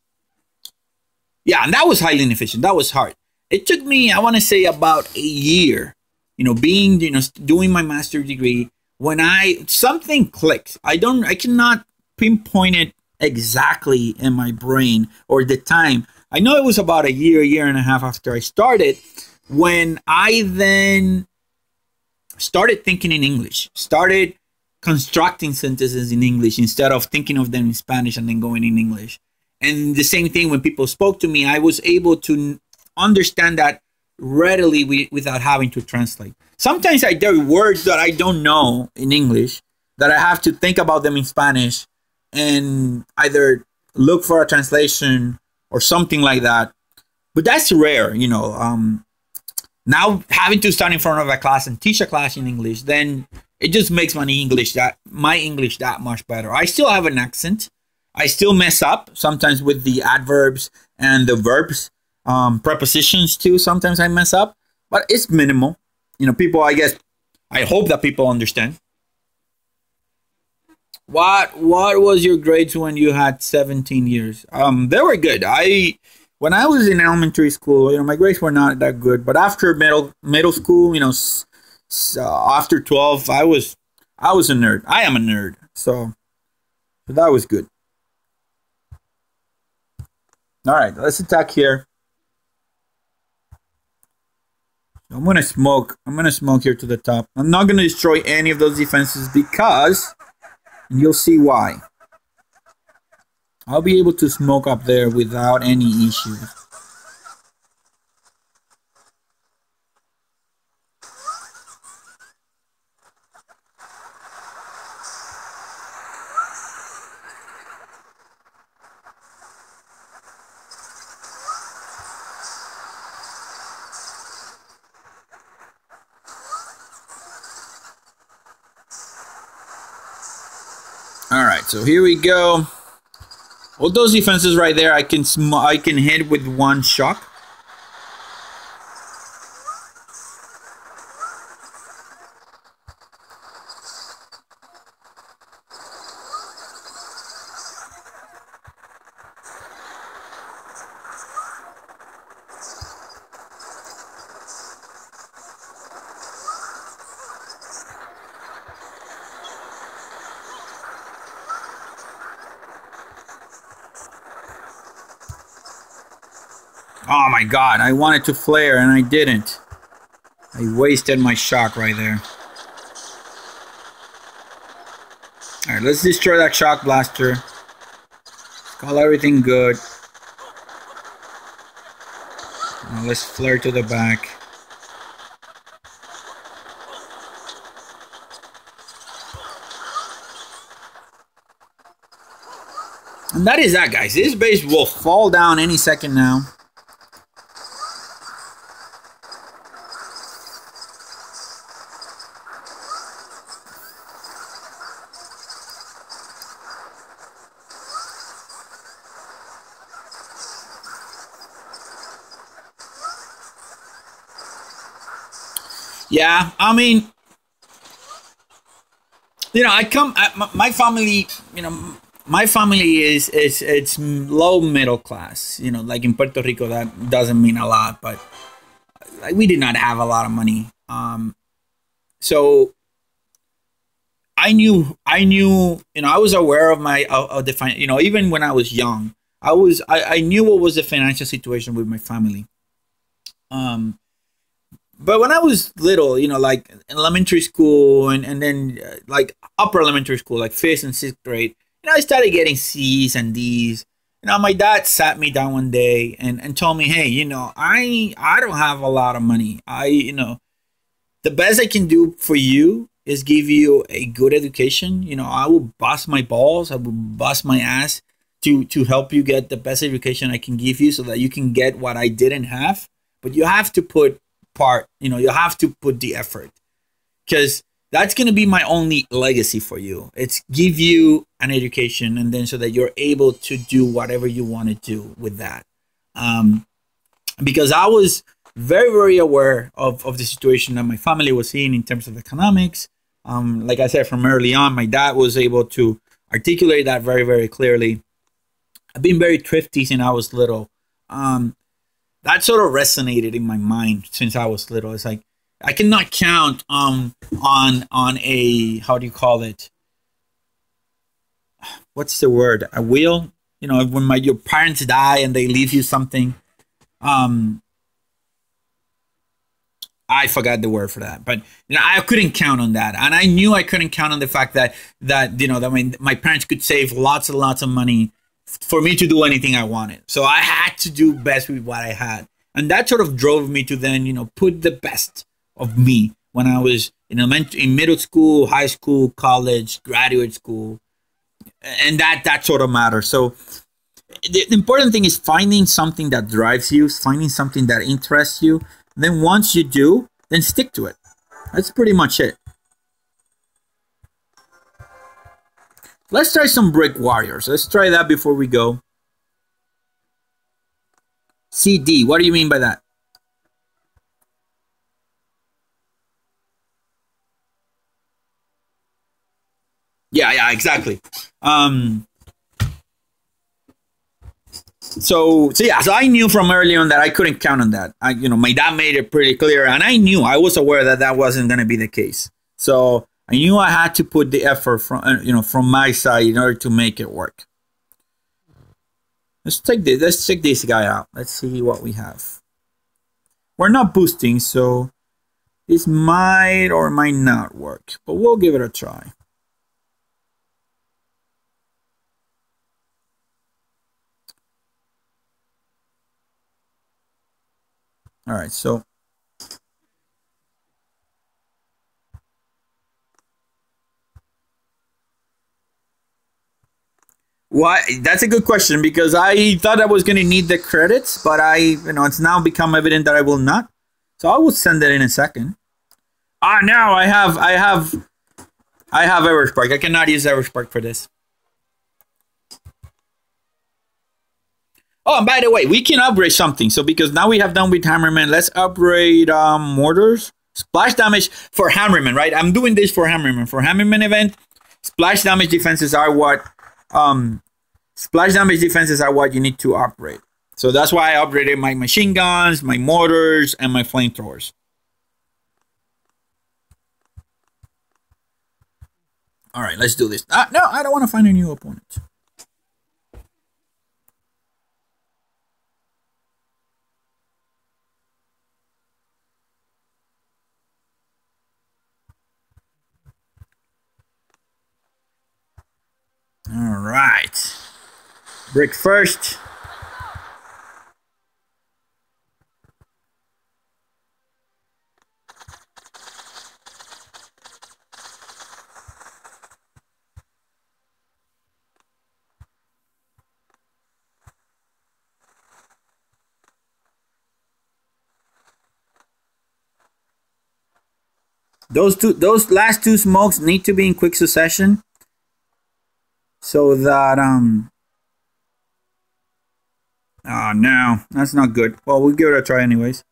yeah, and that was highly inefficient. That was hard. It took me, I want to say, about a year, you know, being, you know, doing my master's degree, when something clicked. I cannot pinpoint it exactly in my brain or the time. I know it was about a year and a half after I started, when I then started thinking in English, started constructing sentences in English instead of thinking of them in Spanish and then going in English. And the same thing when people spoke to me, I was able to understand that readily without having to translate. Sometimes there are words that I don't know in English that I have to think about them in Spanish and either look for a translation or something like that. But that's rare, you know. Now having to stand in front of a class and teach a class in English, then it just makes my English that much better. I still have an accent. I still mess up sometimes with the adverbs and the verbs. prepositions too. Sometimes I mess up, but it's minimal. You know, people, I hope that people understand. What was your grades when you had 17 years? They were good. When I was in elementary school, you know, my grades were not that good. But after middle school, you know, after 12, I was a nerd. I am a nerd, so that was good. All right, let's attack here. I'm gonna smoke. I'm gonna smoke here to the top. I'm not gonna destroy any of those defenses because you'll see why. I'll be able to smoke up there without any issues. All right, so here we go. All those defenses right there, I can hit with one shock. Oh my god, I wanted to flare and I didn't. I wasted my shock right there. Alright, let's destroy that shock blaster. Call everything good. Now let's flare to the back. And that is that, guys. This base will fall down any second now. Yeah, I mean, you know, my family, you know, my family is it's low middle class. You know, like in Puerto Rico, that doesn't mean a lot, but like we did not have a lot of money. So I knew, you know, I was aware of the you know, even when I was young, I knew what was the financial situation with my family. But when I was little, you know, like in elementary school and then like upper elementary school, like 5th and 6th grade, you know, I started getting C's and D's. You know, my dad sat me down one day and told me, hey, you know, I don't have a lot of money. You know, the best I can do for you is give you a good education. You know, I will bust my balls. I will bust my ass to help you get the best education I can give you so that you can get what I didn't have. But you have to put you know, you have to put the effort, because that's going to be my only legacy for you. It's give you an education, and then so that you're able to do whatever you want to do with that. Because I was very, very aware of the situation that my family was in terms of economics. Like I said, from early on, my dad was able to articulate that very, very clearly. I've been very thrifty since I was little. That sort of resonated in my mind since I was little. It's like I cannot count on a, how do you call it? What's the word? A will? You know, when your parents die and they leave you something. I forgot the word for that, but you know, I couldn't count on that, and I knew I couldn't count on the fact that you know, that my parents could save lots and lots of money for me to do anything I wanted. So I had to do best with what I had. And that sort of drove me to then, you know, put the best of me when I was in middle school, high school, college, graduate school. And that sort of matters. So the important thing is finding something that drives you, finding something that interests you. Then once you do, then stick to it. That's pretty much it. Let's try some Brick Warriors. Let's try that before we go. CD. What do you mean by that? Yeah, exactly. So I knew from early on that I couldn't count on that. My dad made it pretty clear, and I was aware that that wasn't going to be the case. So I knew I had to put the effort from my side in order to make it work. Let's check this guy out. Let's see what we have. We're not boosting, so this might or might not work, but we'll give it a try. All right, so why? That's a good question, because I thought I was going to need the credits, but it's now become evident that I will not. So I will send it in a second. Now I have Everspark. I cannot use Everspark for this. Oh, and by the way, we can upgrade something. So because now we have done with Hammerman, let's upgrade mortars. Splash damage for Hammerman, right? I'm doing this for Hammerman. For Hammerman event, splash damage defenses are what you need to upgrade. So that's why I upgraded my machine guns, my mortars, and my flamethrowers. All right, let's do this. No, I don't want to find a new opponent. All right. Brick first. Those last two smokes need to be in quick succession, so that oh no, that's not good. Well, we'll give it a try anyways.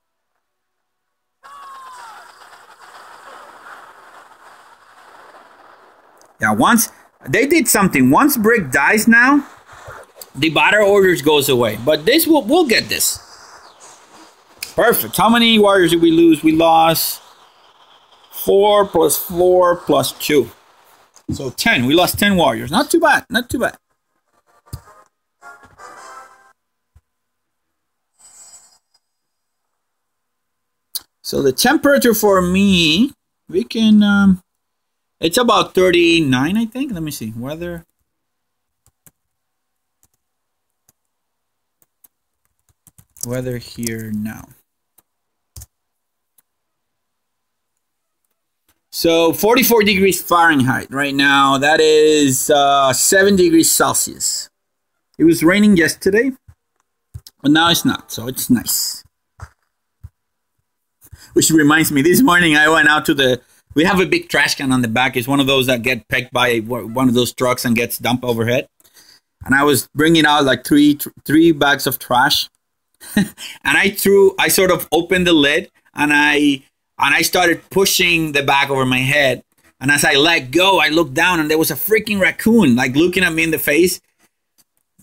Yeah, once they did something. Once Brick dies now, the battle orders goes away. But this we'll get this. Perfect. How many warriors did we lose? We lost 4 plus 4 plus 2. So 10. We lost 10 warriors. Not too bad. Not too bad. So the temperature for me, we can it's about 39, I think. Let me see. Weather. Weather here now. So 44 degrees Fahrenheit right now. That is 7 degrees Celsius. It was raining yesterday, but now it's not. So it's nice. Which reminds me, this morning I went out to we have a big trash can on the back. It's one of those that get pecked by one of those trucks and gets dumped overhead. And I was bringing out like three bags of trash. And I sort of opened the lid and I started pushing the bag over my head. And as I let go, I looked down and there was a freaking raccoon like looking at me in the face.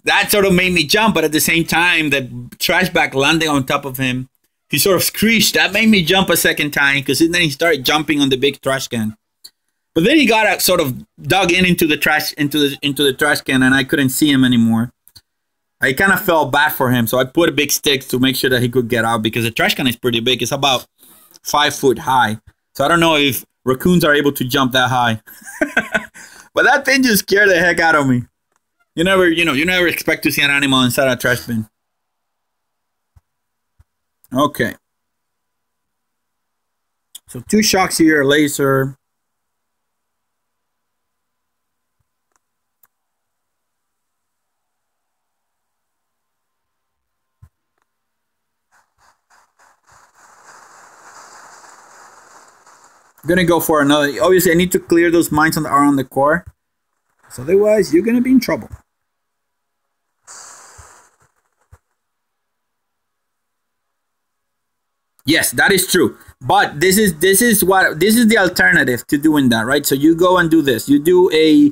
That sort of made me jump, but at the same time, the trash bag landing on top of him, he sort of screeched. That made me jump a second time because then he started jumping on the big trash can. But then he got sort of dug into the trash can, and I couldn't see him anymore. I kind of felt bad for him, so I put a big stick to make sure that he could get out because the trash can is pretty big. It's about 5 foot high, so I don't know if raccoons are able to jump that high. But that thing just scared the heck out of me. You never expect to see an animal inside a trash bin. Okay. So 2 shocks here, laser. I'm gonna go for another. Obviously, I need to clear those mines around the core. So otherwise, you're gonna be in trouble. Yes, that is true. But this is the alternative to doing that, right? So you go and do this. You do a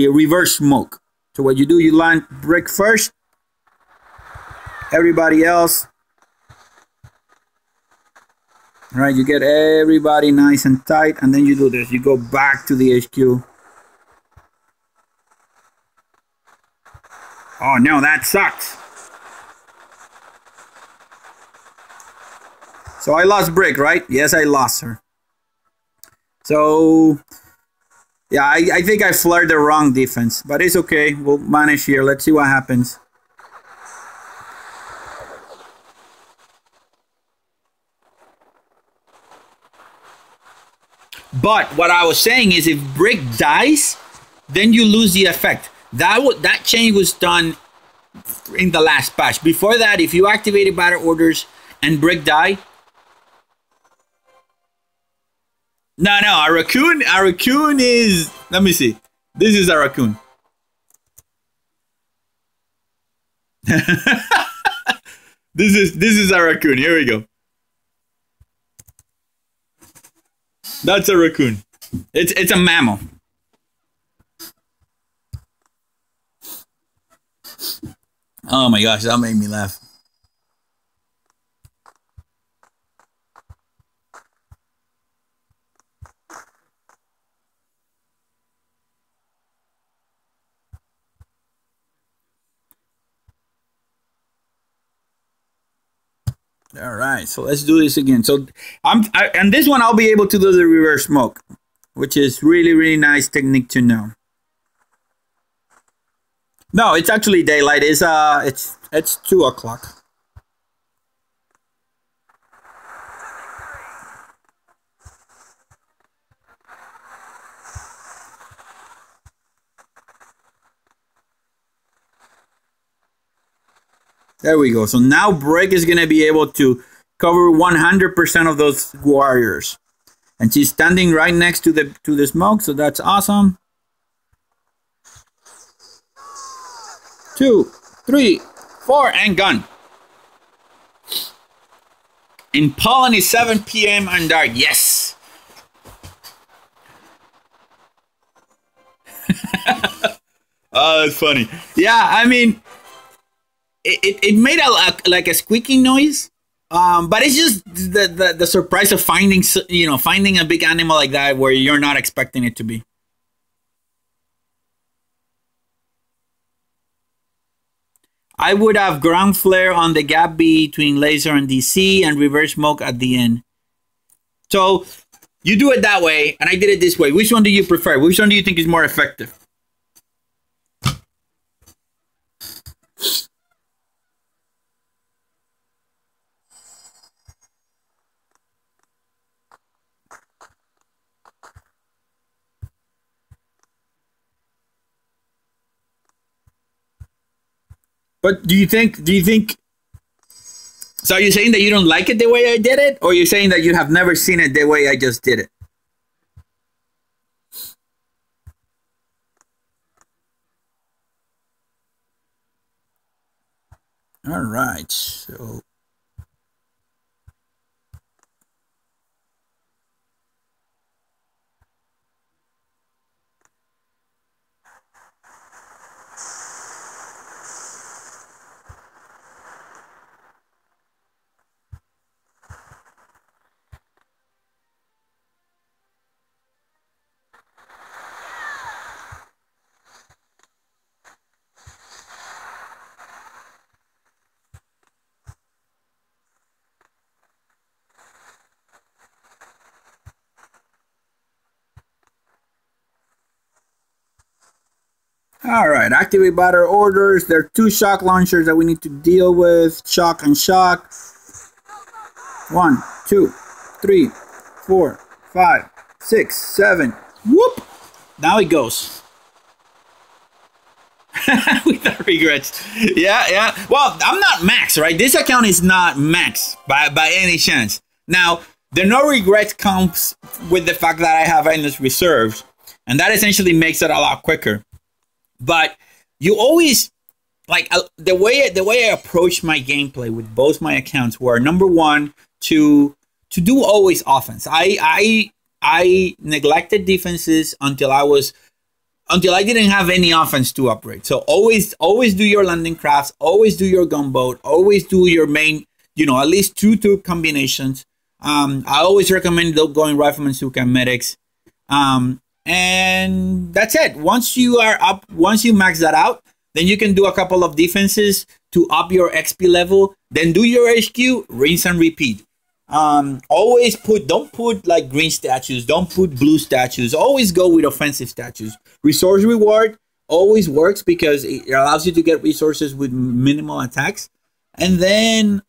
reverse smoke. So what you do, you land brick first. Everybody else, right? You get everybody nice and tight, and then you do this. You go back to the HQ. Oh no, that sucks. So I lost Brick, right? Yes, I lost her. So, yeah, I think I flared the wrong defense. But it's okay. We'll manage here. Let's see what happens. But what I was saying is if Brick dies, then you lose the effect. That change was done in the last patch. Before that, if you activated battle orders and Brick died, no, a raccoon is, let me see. This is a raccoon. This is a raccoon. Here we go. That's a raccoon. It's a mammal. Oh my gosh, that made me laugh. All right, so let's do this again. So and this one I'll be able to do the reverse smoke, which is really nice technique to know. No, it's actually daylight. It's 2 o'clock. There we go. So now Brick is going to be able to cover 100% of those warriors. And she's standing right next to the smoke, so that's awesome. 2, 3, 4, and gun. In Poland is 7 p.m. and dark. Yes. Oh, that's funny. Yeah, I mean, it made like a squeaking noise, but it's just the surprise of finding a big animal like that where you're not expecting it to be. I would have ground flare on the gap between laser and DC and reverse smoke at the end. So you do it that way, and I did it this way. Which one do you prefer? Which one do you think is more effective? But do you think, so are you saying that you don't like it the way I did it? Or are you saying that you have never seen it the way I just did it? All right, so. All right, activate battle orders. There are 2 shock launchers that we need to deal with. Shock and shock. 1, 2, 3, 4, 5, 6, 7. Whoop! Now it goes. Without regrets. Yeah. Well, I'm not max, right? This account is not max by any chance. Now, the no regrets comes with the fact that I have endless reserves, and that essentially makes it a lot quicker. But you always, like, the way I approach my gameplay with both my accounts were, number one, to do always offense. I neglected defenses until I didn't have any offense to upgrade. So always do your landing crafts, always do your gunboat, always do your main, at least two combinations. I always recommend going Rifleman, Zooka, and medics. And that's it. Once you max that out, then you can do a couple of defenses to up your XP level. Then do your HQ, rinse and repeat. Don't put like green statues, don't put blue statues. Always go with offensive statues. Resource reward always works because it allows you to get resources with minimal attacks. And then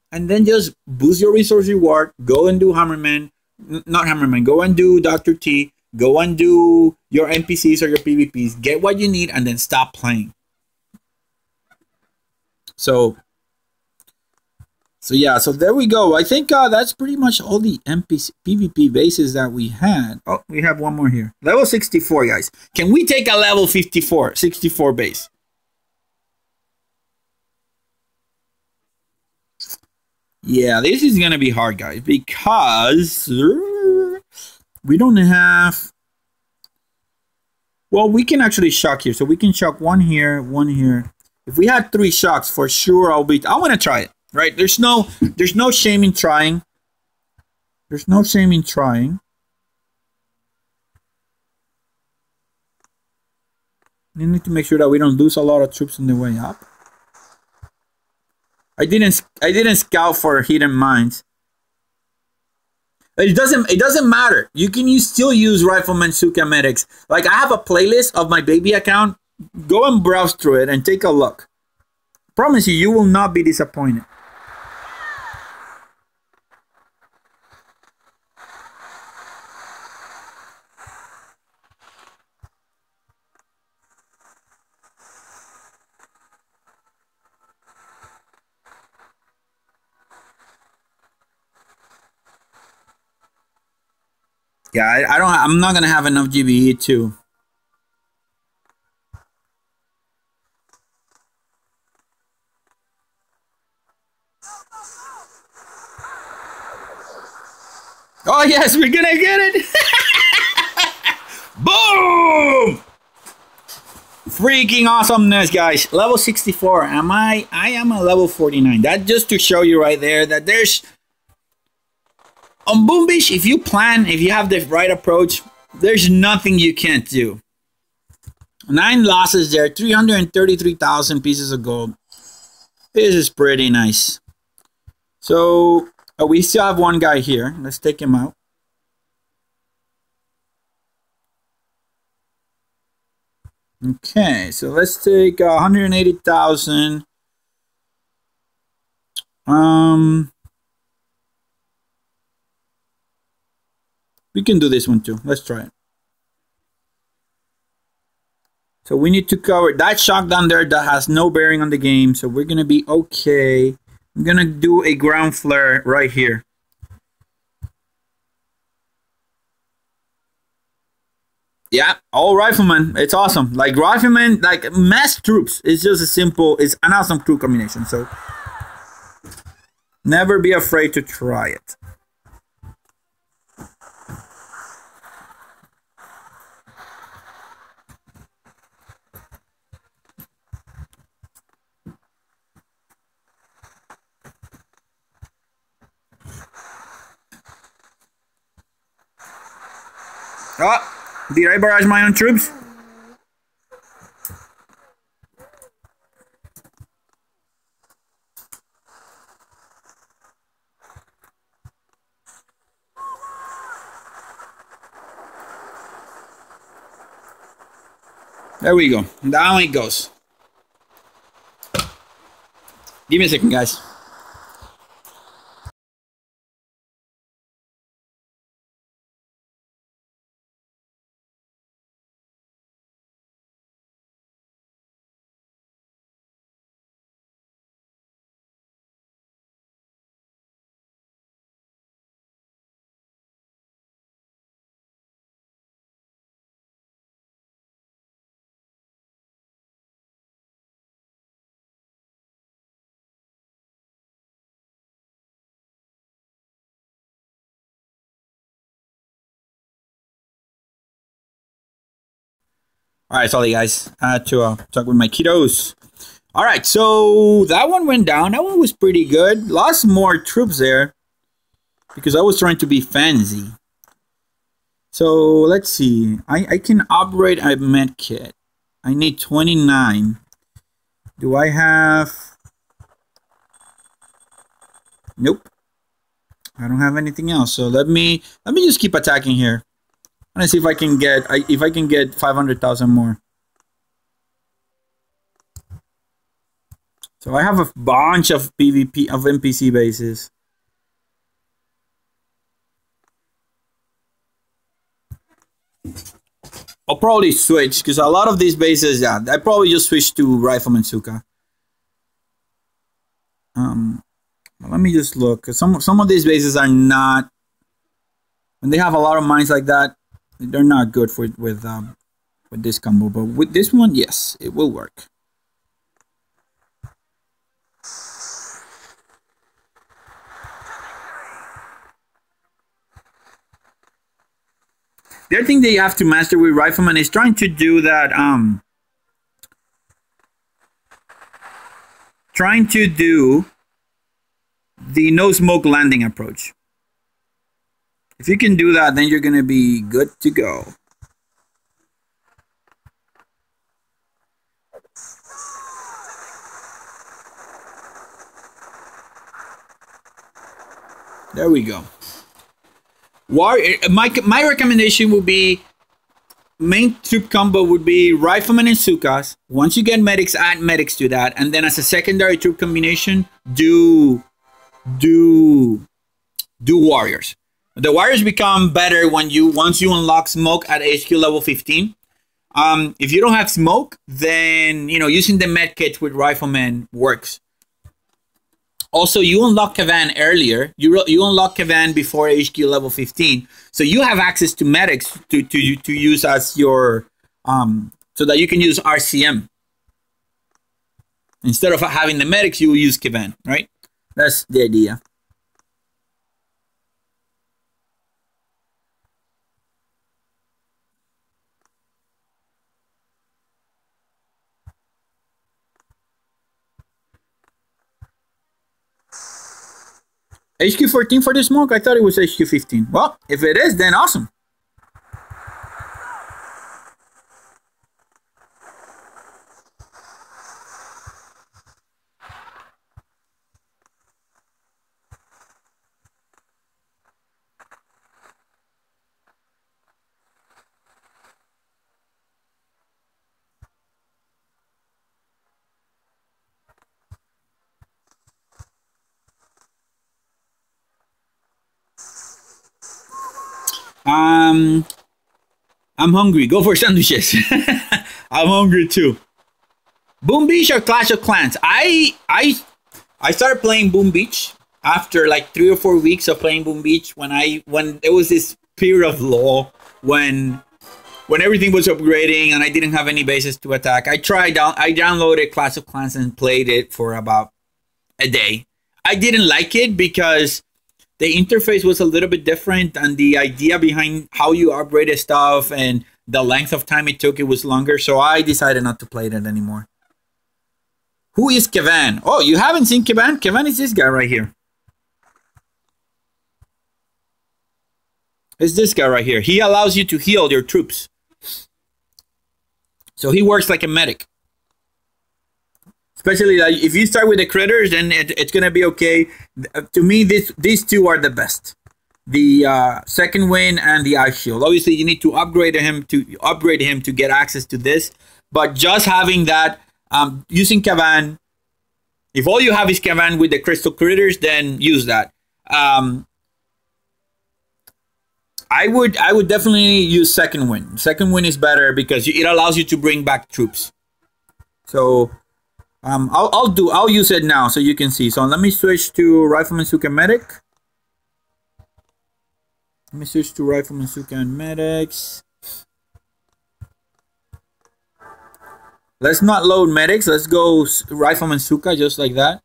just boost your resource reward. Go and do Hammerman, not Hammerman. Go and do Dr. T. Go and do your NPCs or your PvPs. Get what you need and then stop playing. So yeah, so there we go. I think that's pretty much all the NPC PvP bases that we had. Oh, we have one more here. Level 64, guys. Can we take a level 64 base? Yeah, this is going to be hard, guys, because we don't have... Well, we can actually shock here. So we can shock one here, one here. If we had 3 shocks, for sure I want to try it. Right? There's no shame in trying. There's no shame in trying. You need to make sure that we don't lose a lot of troops on the way up. I didn't scout for hidden mines. It doesn't matter. You can still use Rifleman, Zooka, medics. Like, I have a playlist of my baby account. Go and browse through it and take a look. Promise you will not be disappointed. Yeah, I'm not gonna have enough GBE too. Oh yes, we're gonna get it! Boom! Freaking awesomeness, guys. Level 64. I am a level 49. That just to show you right there that there's... On Boom Beach, if you have the right approach, there's nothing you can't do. 9 losses there, 333,000 pieces of gold. This is pretty nice. So, we still have one guy here. Let's take him out. Okay, so let's take 180,000. We can do this one too. Let's try it. So we need to cover that shock down there that has no bearing on the game. So we're going to be okay. I'm going to do a ground flare right here. Yeah, all Rifleman. It's awesome. Like Rifleman, like mass troops. It's just it's an awesome crew combination. So never be afraid to try it. Oh, did I barrage my own troops? There we go. Down it goes. Give me a second, guys. All right, sorry guys. I had to talk with my kiddos. All right, so that one went down. That one was pretty good. Lost more troops there because I was trying to be fancy. So let's see. I can operate a MedKit. I need 29. Do I have? Nope. I don't have anything else. So let me just keep attacking here. Let's see if I can get 500,000 more. So I have a bunch of PvP of NPC bases. I'll probably switch because a lot of these bases, yeah, I probably just switch to Rifleman Zooka. Let me just look, because some of these bases are not, when they have a lot of mines like that, they're not good for with this combo. But with this one, yes, it will work. The other thing that you have to master with Rifleman is trying to do that, trying to do the no smoke landing approach. If you can do that, then you're gonna be good to go. There we go. My recommendation would be, main troop combo would be Rifleman and Zookas. Once you get medics, add medics to that, and then as a secondary troop combination, do warriors. The warriors become better once you unlock smoke at HQ level 15. If you don't have smoke, then using the medkit with Rifleman works. Also, you unlock Kavan earlier. You unlock Kavan before HQ level 15, so you have access to medics to use as your so that you can use RCM instead of having the medics. You will use Kavan, right? That's the idea. HQ 14 for the smoke? I thought it was HQ 15. Well, if it is, then awesome. I'm hungry. Go for sandwiches. I'm hungry too. Boom Beach or Clash of Clans? I started playing Boom Beach after like 3 or 4 weeks of playing Boom Beach when there was this period of lull when everything was upgrading and I didn't have any bases to attack. I downloaded Clash of Clans and played it for about a day. I didn't like it because the interface was a little bit different, and the idea behind how you upgraded stuff and the length of time it took, it was longer. So I decided not to play it anymore. Who is Kavan? Oh, you haven't seen Kavan? Kavan is this guy right here. It's this guy right here. He allows you to heal your troops. So he works like a medic. Especially like if you start with the critters, then it's gonna be okay. To me, these two are the best. The second wind and the iceshield. Obviously, you need to upgrade him to get access to this. But just having that, using Kavan, if all you have is Kavan with the crystal critters, then use that. I would definitely use second wind. Second wind is better because it allows you to bring back troops. So. I'll use it now so you can see. So let me switch to Rifleman Zooka Medic. Let me switch to Rifleman Zooka and Medics. Let's not load medics. Let's go Rifleman Zooka just like that.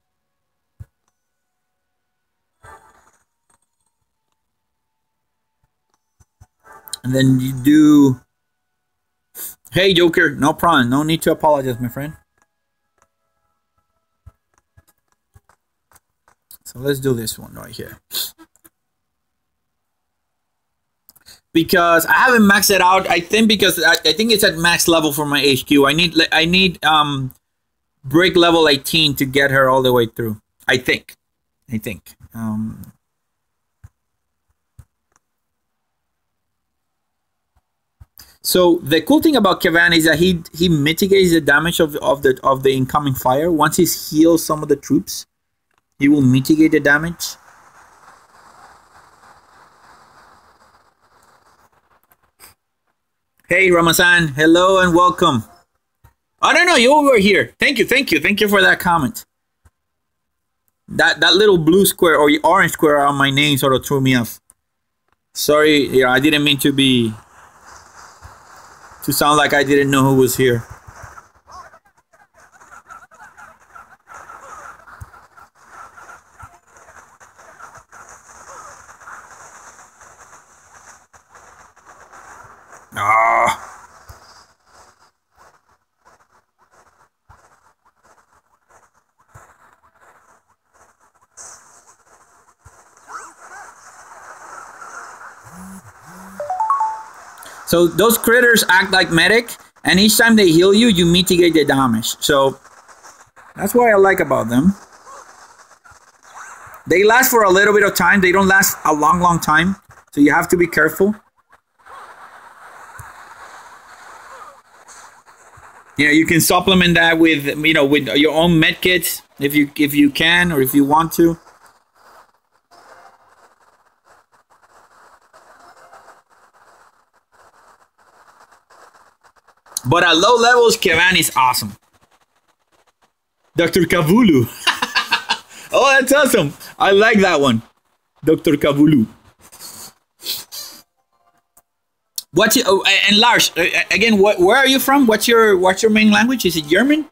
And then you do Hey, Joker, no problem. No need to apologize, my friend. So let's do this one right here. Because I haven't maxed it out. I think because I think it's at max level for my HQ. I need break level 18 to get her all the way through. I think. So the cool thing about Kavan is that he mitigates the damage of the incoming fire. Once he's healed some of the troops, he will mitigate the damage. Hey Ramazan, hello and welcome. I don't know, you were here. Thank you for that comment. That little blue square or orange square on my name sort of threw me off. Sorry, yeah, I didn't mean to sound like I didn't know who was here. So those critters act like medic, and each time they heal you, you mitigate the damage. So that's what I like about them. They last for a little bit of time. They don't last a long time. So you have to be careful. You know, you can supplement that with, you know, with your own medkits if you can or if you want to. But at low levels, Kavan is awesome. Dr. Kavulu. Oh, that's awesome. I like that one. Dr. Kavulu. What's your, oh, and Lars, again, where are you from? What's your main language? Is it German?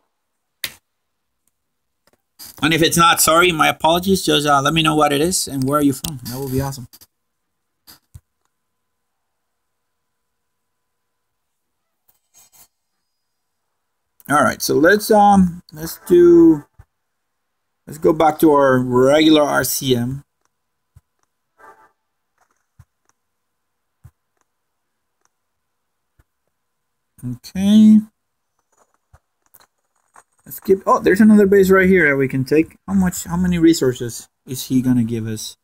And if it's not, sorry, my apologies. Just let me know what it is and where are you from. That would be awesome. All right, so let's go back to our regular RCM. Okay. Let's keep. Oh, there's another base right here that we can take. How many resources is he gonna give us?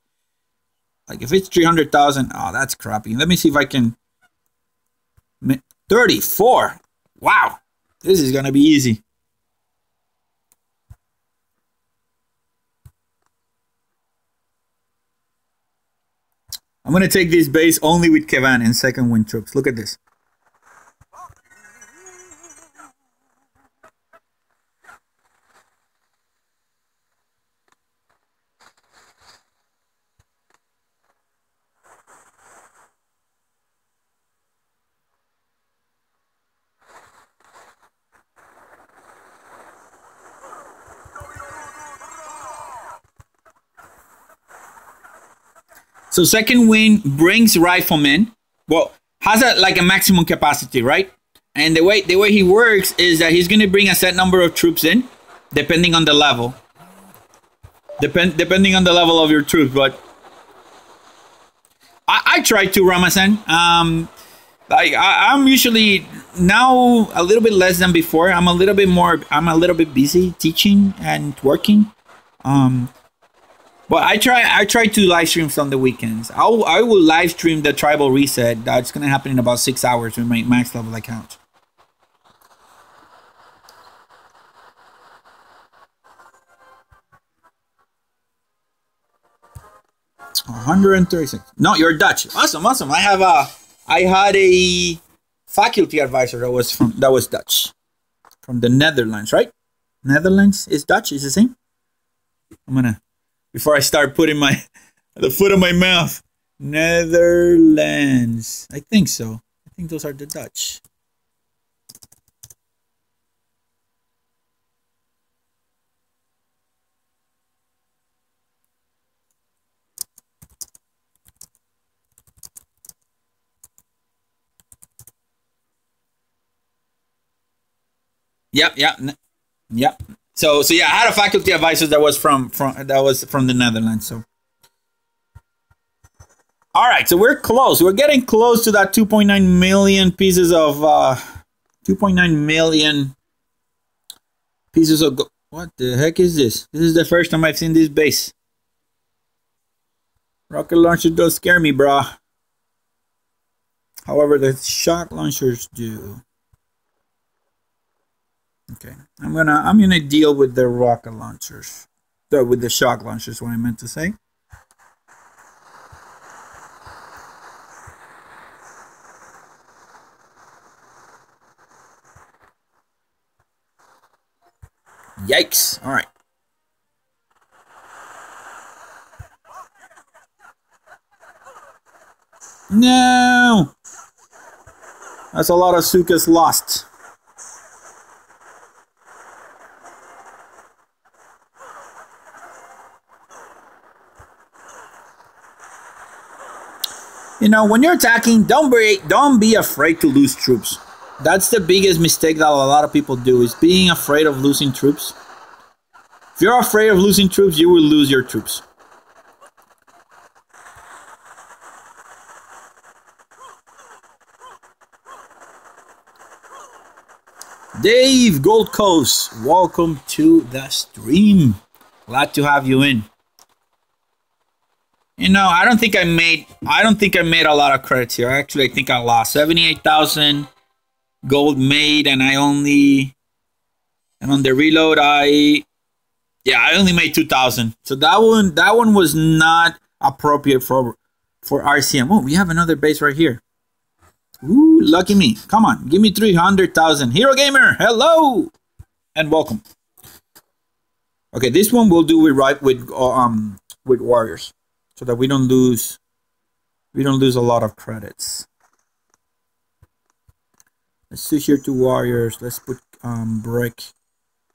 Like if it's 300,000, oh, that's crappy. Let me see if I can. 34. Wow. This is gonna be easy. I'm gonna take this base only with Kavan and second wind troops. Look at this. So second wind brings Rifleman. Well, has like a maximum capacity, right? And the way he works is that he's going to bring a set number of troops in, depending on the level. Depending on the level of your troops, but I try to, Ramazan. I'm usually now a little bit less than before. I'm a little bit busy teaching and working. But I try to live streams on the weekends. I will live stream the tribal reset. That's gonna happen in about 6 hours with my max level account. $136. No, you're Dutch. Awesome. I had a faculty advisor that was Dutch, from the Netherlands, right? Netherlands is Dutch. Is the same. I'm gonna. Before I start putting the foot in my mouth. Netherlands. I think so. I think those are the Dutch. Yep. So yeah, I had a faculty advisor that was from the Netherlands. So, all right, so we're close. We're getting close to that 2.9 million pieces of 2.9 million pieces of. What the heck is this? This is the first time I've seen this base. Rocket launcher does scare me, brah. However, the shock launchers do. Okay, I'm gonna deal with the rocket launchers. With the shock launchers, what I meant to say. Yikes! All right. No, that's a lot of Zookas lost. You know, when you're attacking, don't be afraid to lose troops. That's the biggest mistake that a lot of people do, is being afraid of losing troops. If you're afraid of losing troops, you will lose your troops. Dave Gold Coast, welcome to the stream. Glad to have you in. You know, I don't think I made a lot of credits here. Actually, I think I lost 78,000 gold made, and and on the reload I only made 2,000. So that one was not appropriate for RCM. Oh, we have another base right here. Ooh, lucky me. Come on, give me 300,000. Hero Gamer, hello and welcome. Okay, this one we'll do with warriors, so that we don't lose a lot of credits. Let's switch here to warriors. Let's put break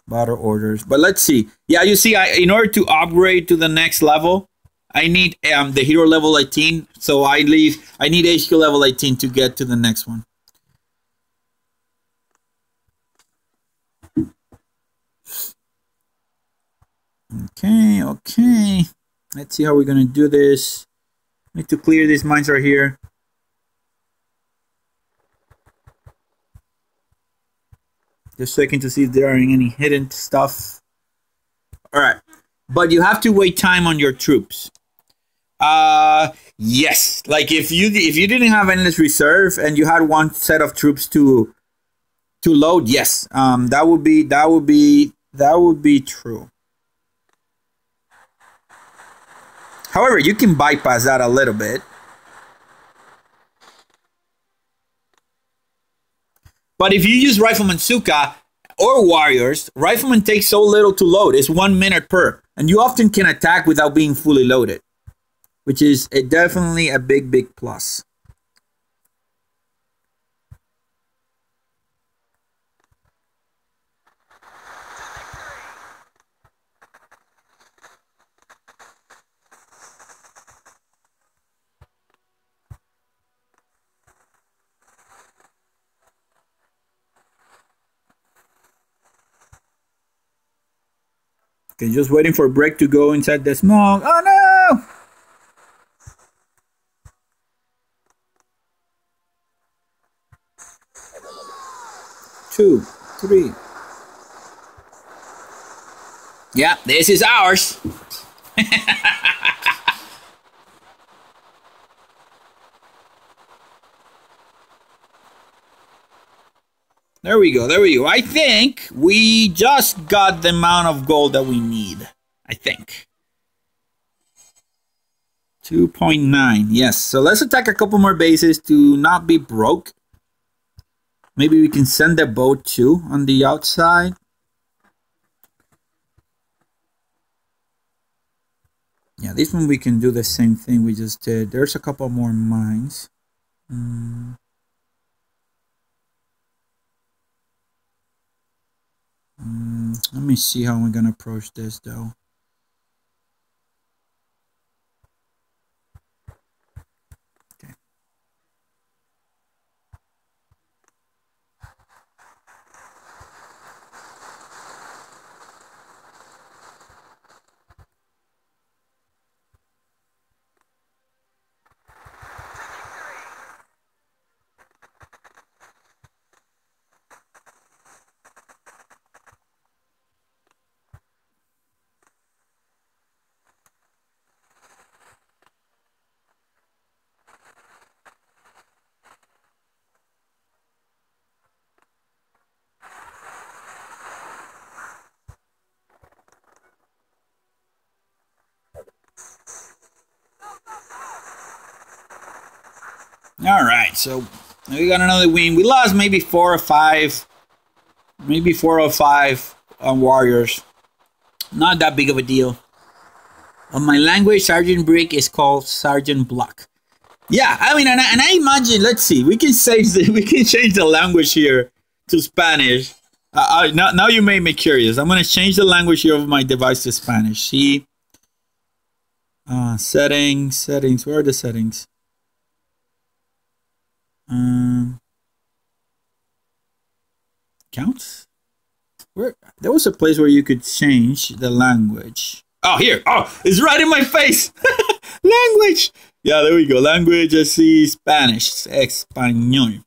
battle orders. But let's see. Yeah, you see, in order to upgrade to the next level, I need the hero level 18. So I need HQ level 18 to get to the next one. Okay. Let's see how we're gonna do this. Need to clear these mines right here. Just checking to see if there are any hidden stuff. All right, but you have to wait time on your troops. Yes. Like if you didn't have endless reserve and you had one set of troops to load, yes, that would be true. However, you can bypass that a little bit. But if you use Rifleman Zooka or Warriors, Rifleman takes so little to load. It's 1 minute per. And you often can attack without being fully loaded, which is definitely a big plus. Okay, just waiting for break to go inside the smoke. Oh no! Two, three. Yeah, this is ours. There we go. I think we just got the amount of gold that we need. I think. 2.9. Yes. So let's attack a couple more bases to not be broke. Maybe we can send a boat too on the outside. Yeah, this one we can do the same thing we just did. There's a couple more mines. Let me see how we're gonna approach this though. Okay. All right, so we got another win. We lost maybe 4 or 5, maybe 4 or 5 warriors. Not that big of a deal. On my language, Sergeant Brick is called Sergeant Block. Yeah, I mean, and I imagine. Let's see, we can change the language here to Spanish. Now you made me curious. I'm gonna change the language here of my device to Spanish. See, settings. Where are the settings? Counts. Where there was a place where you could change the language. Oh, here. Oh, it's right in my face. Language. Yeah, there we go. Language. I see Spanish. Español.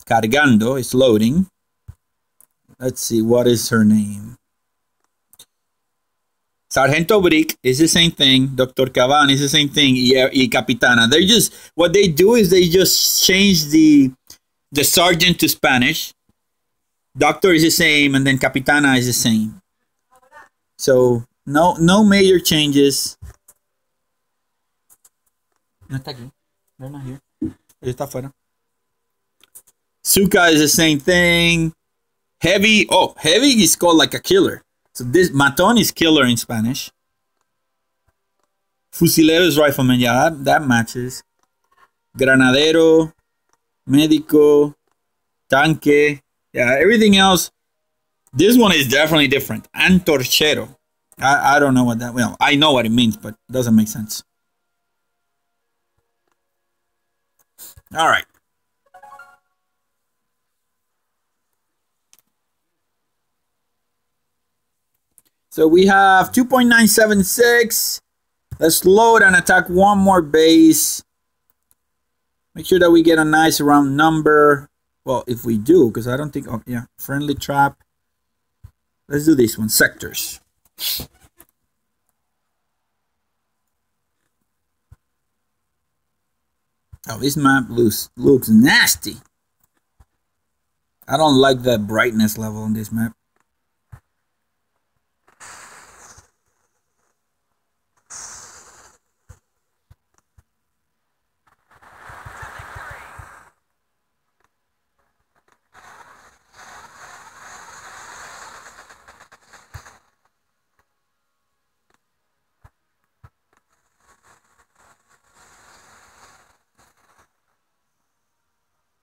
Cargando. It's loading. Let's see. What is her name? Sargento Brick is the same thing. Dr. Kavan is the same thing. Y Capitana. They just, what they do is they just change the sergeant to Spanish. Doctor is the same, and then Capitana is the same. So no major changes. No está aquí. They're not here. Ella está afuera. Zooka is the same thing. Heavy. Oh, heavy is called like a killer. So this Maton is killer in Spanish. Fusilero is rifleman. Yeah, that matches. Granadero, médico, tanque. Yeah, everything else. This one is definitely different. Antorchero. I don't know what that. Well, I know what it means, but it doesn't make sense. All right. So we have 2.976. Let's load and attack one more base. Make sure that we get a nice round number. Well, if we do, because I don't think... Oh, yeah. Friendly trap. Let's do this one. Sectors. Oh, this map looks nasty. I don't like the brightness level on this map.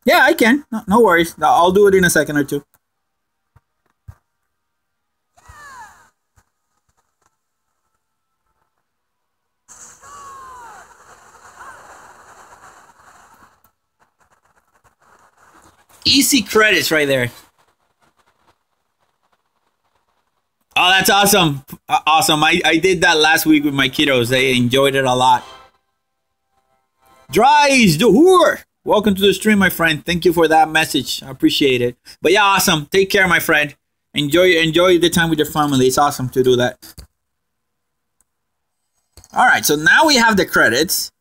Yeah, I can. No worries. I'll do it in a second or two. Easy credits right there. Oh, that's awesome. Awesome. I did that last week with my kiddos. They enjoyed it a lot. Dries the Whore. Welcome to the stream, my friend. Thank you for that message. I appreciate it. But yeah, awesome. Take care, my friend. Enjoy the time with your family. It's awesome to do that. All right, so now we have the credits.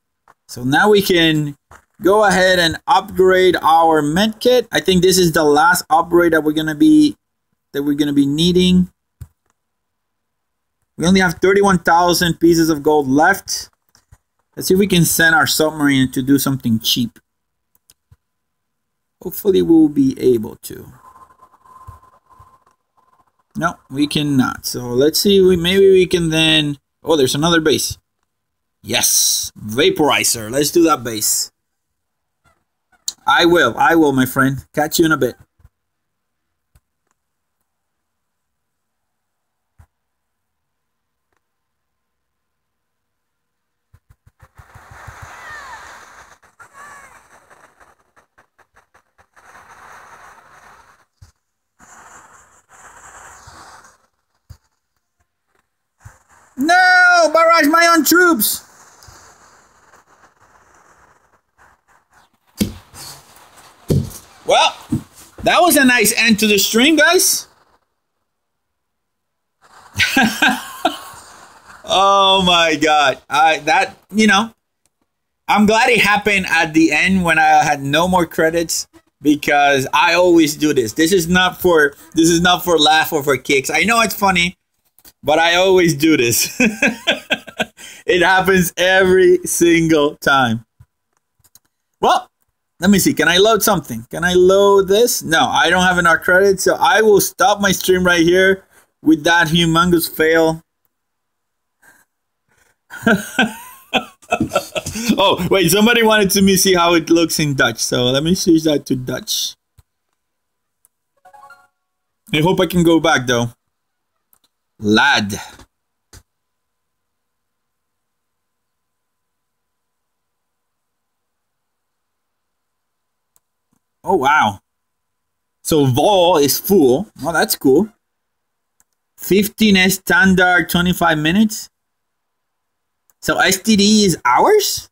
So now we can go ahead and upgrade our medkit. I think this is the last upgrade that we're gonna be needing. We only have 31,000 pieces of gold left. Let's see if we can send our submarine to do something cheap. Hopefully we'll be able to. No, we cannot. So let's see. Maybe we can then... Oh, there's another base. Yes. Vaporizer. Let's do that base. I will, my friend. Catch you in a bit. No! Barrage my own troops! Well, that was a nice end to the stream, guys. Oh my god. I'm glad it happened at the end when I had no more credits, because I always do this. This is not for laugh or for kicks. I know it's funny, but I always do this. It happens every single time. Well, let me see. Can I load something? Can I load this? No, I don't have enough credit, so I will stop my stream right here with that humongous fail. Oh, wait, somebody wanted to me see how it looks in Dutch, so let me switch that to Dutch. I hope I can go back, though. Lad. Oh, wow. So vol is full. Oh, that's cool. 15 standard, 25 minutes. So STD is hours?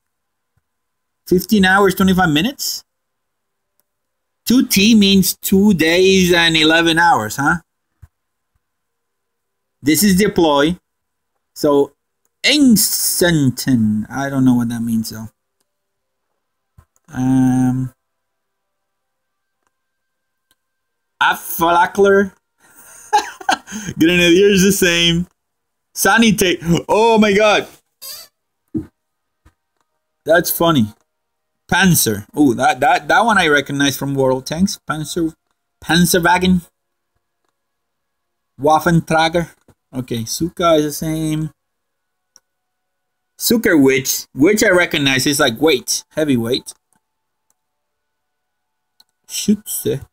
15 hours, 25 minutes? 2T means 2 days and 11 hours, huh? This is deploy. So Engsenten. I don't know what that means, though. Affalakler. Grenadier is the same. Sanitate. Oh my god. That's funny. Panzer. Oh, that one I recognize from World Tanks. Panzerwagen. Waffentrager. Okay, Zooka is the same. Zooka which I recognize is like weight, heavyweight. Schütze.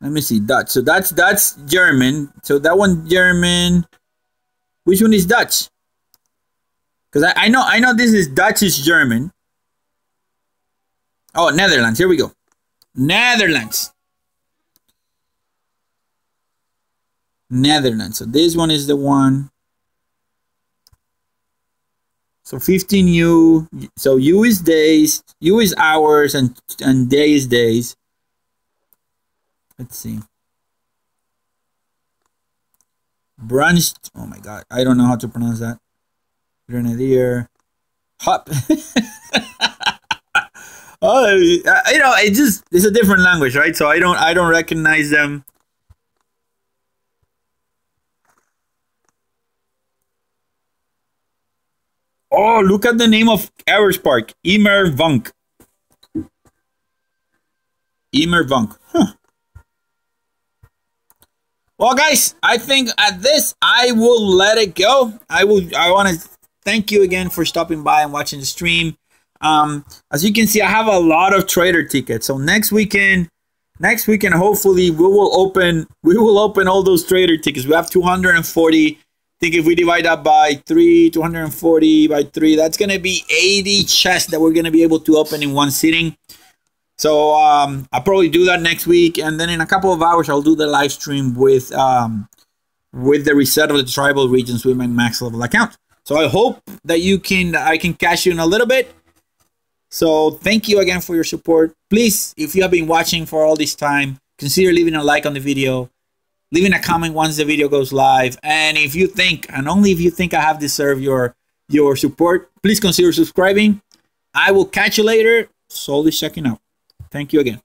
Let me see, Dutch. So that's German. So that one German. Which one is Dutch? Because I know this is Dutch is German. Oh, Netherlands. Here we go. Netherlands. Netherlands. So this one is the one. So 15U. So U is days, U is hours, and day is days. Let's see. Branched. Oh my god, I don't know how to pronounce that. Grenadier. Hop. Oh, you know, it's a different language, right? So I don't recognize them. Oh, look at the name of Everspark. Immervunk. Immervunk. Huh. Well, guys, I think at this, I will let it go. I want to thank you again for stopping by and watching the stream. As you can see, I have a lot of trader tickets. So next weekend, hopefully we will open all those trader tickets. We have 240. I think if we divide that by 3, 240 by 3, that's going to be 80 chests that we're going to be able to open in one sitting. So I'll probably do that next week, and then in a couple of hours I'll do the live stream with the reset of the tribal regions with my max level account. So I hope that I can catch you in a little bit. So thank you again for your support. Please, if you have been watching for all this time, consider leaving a like on the video, leaving a comment once the video goes live, and if you think, and only if you think I have deserved your support, please consider subscribing. I will catch you later. Solely checking out. Thank you again.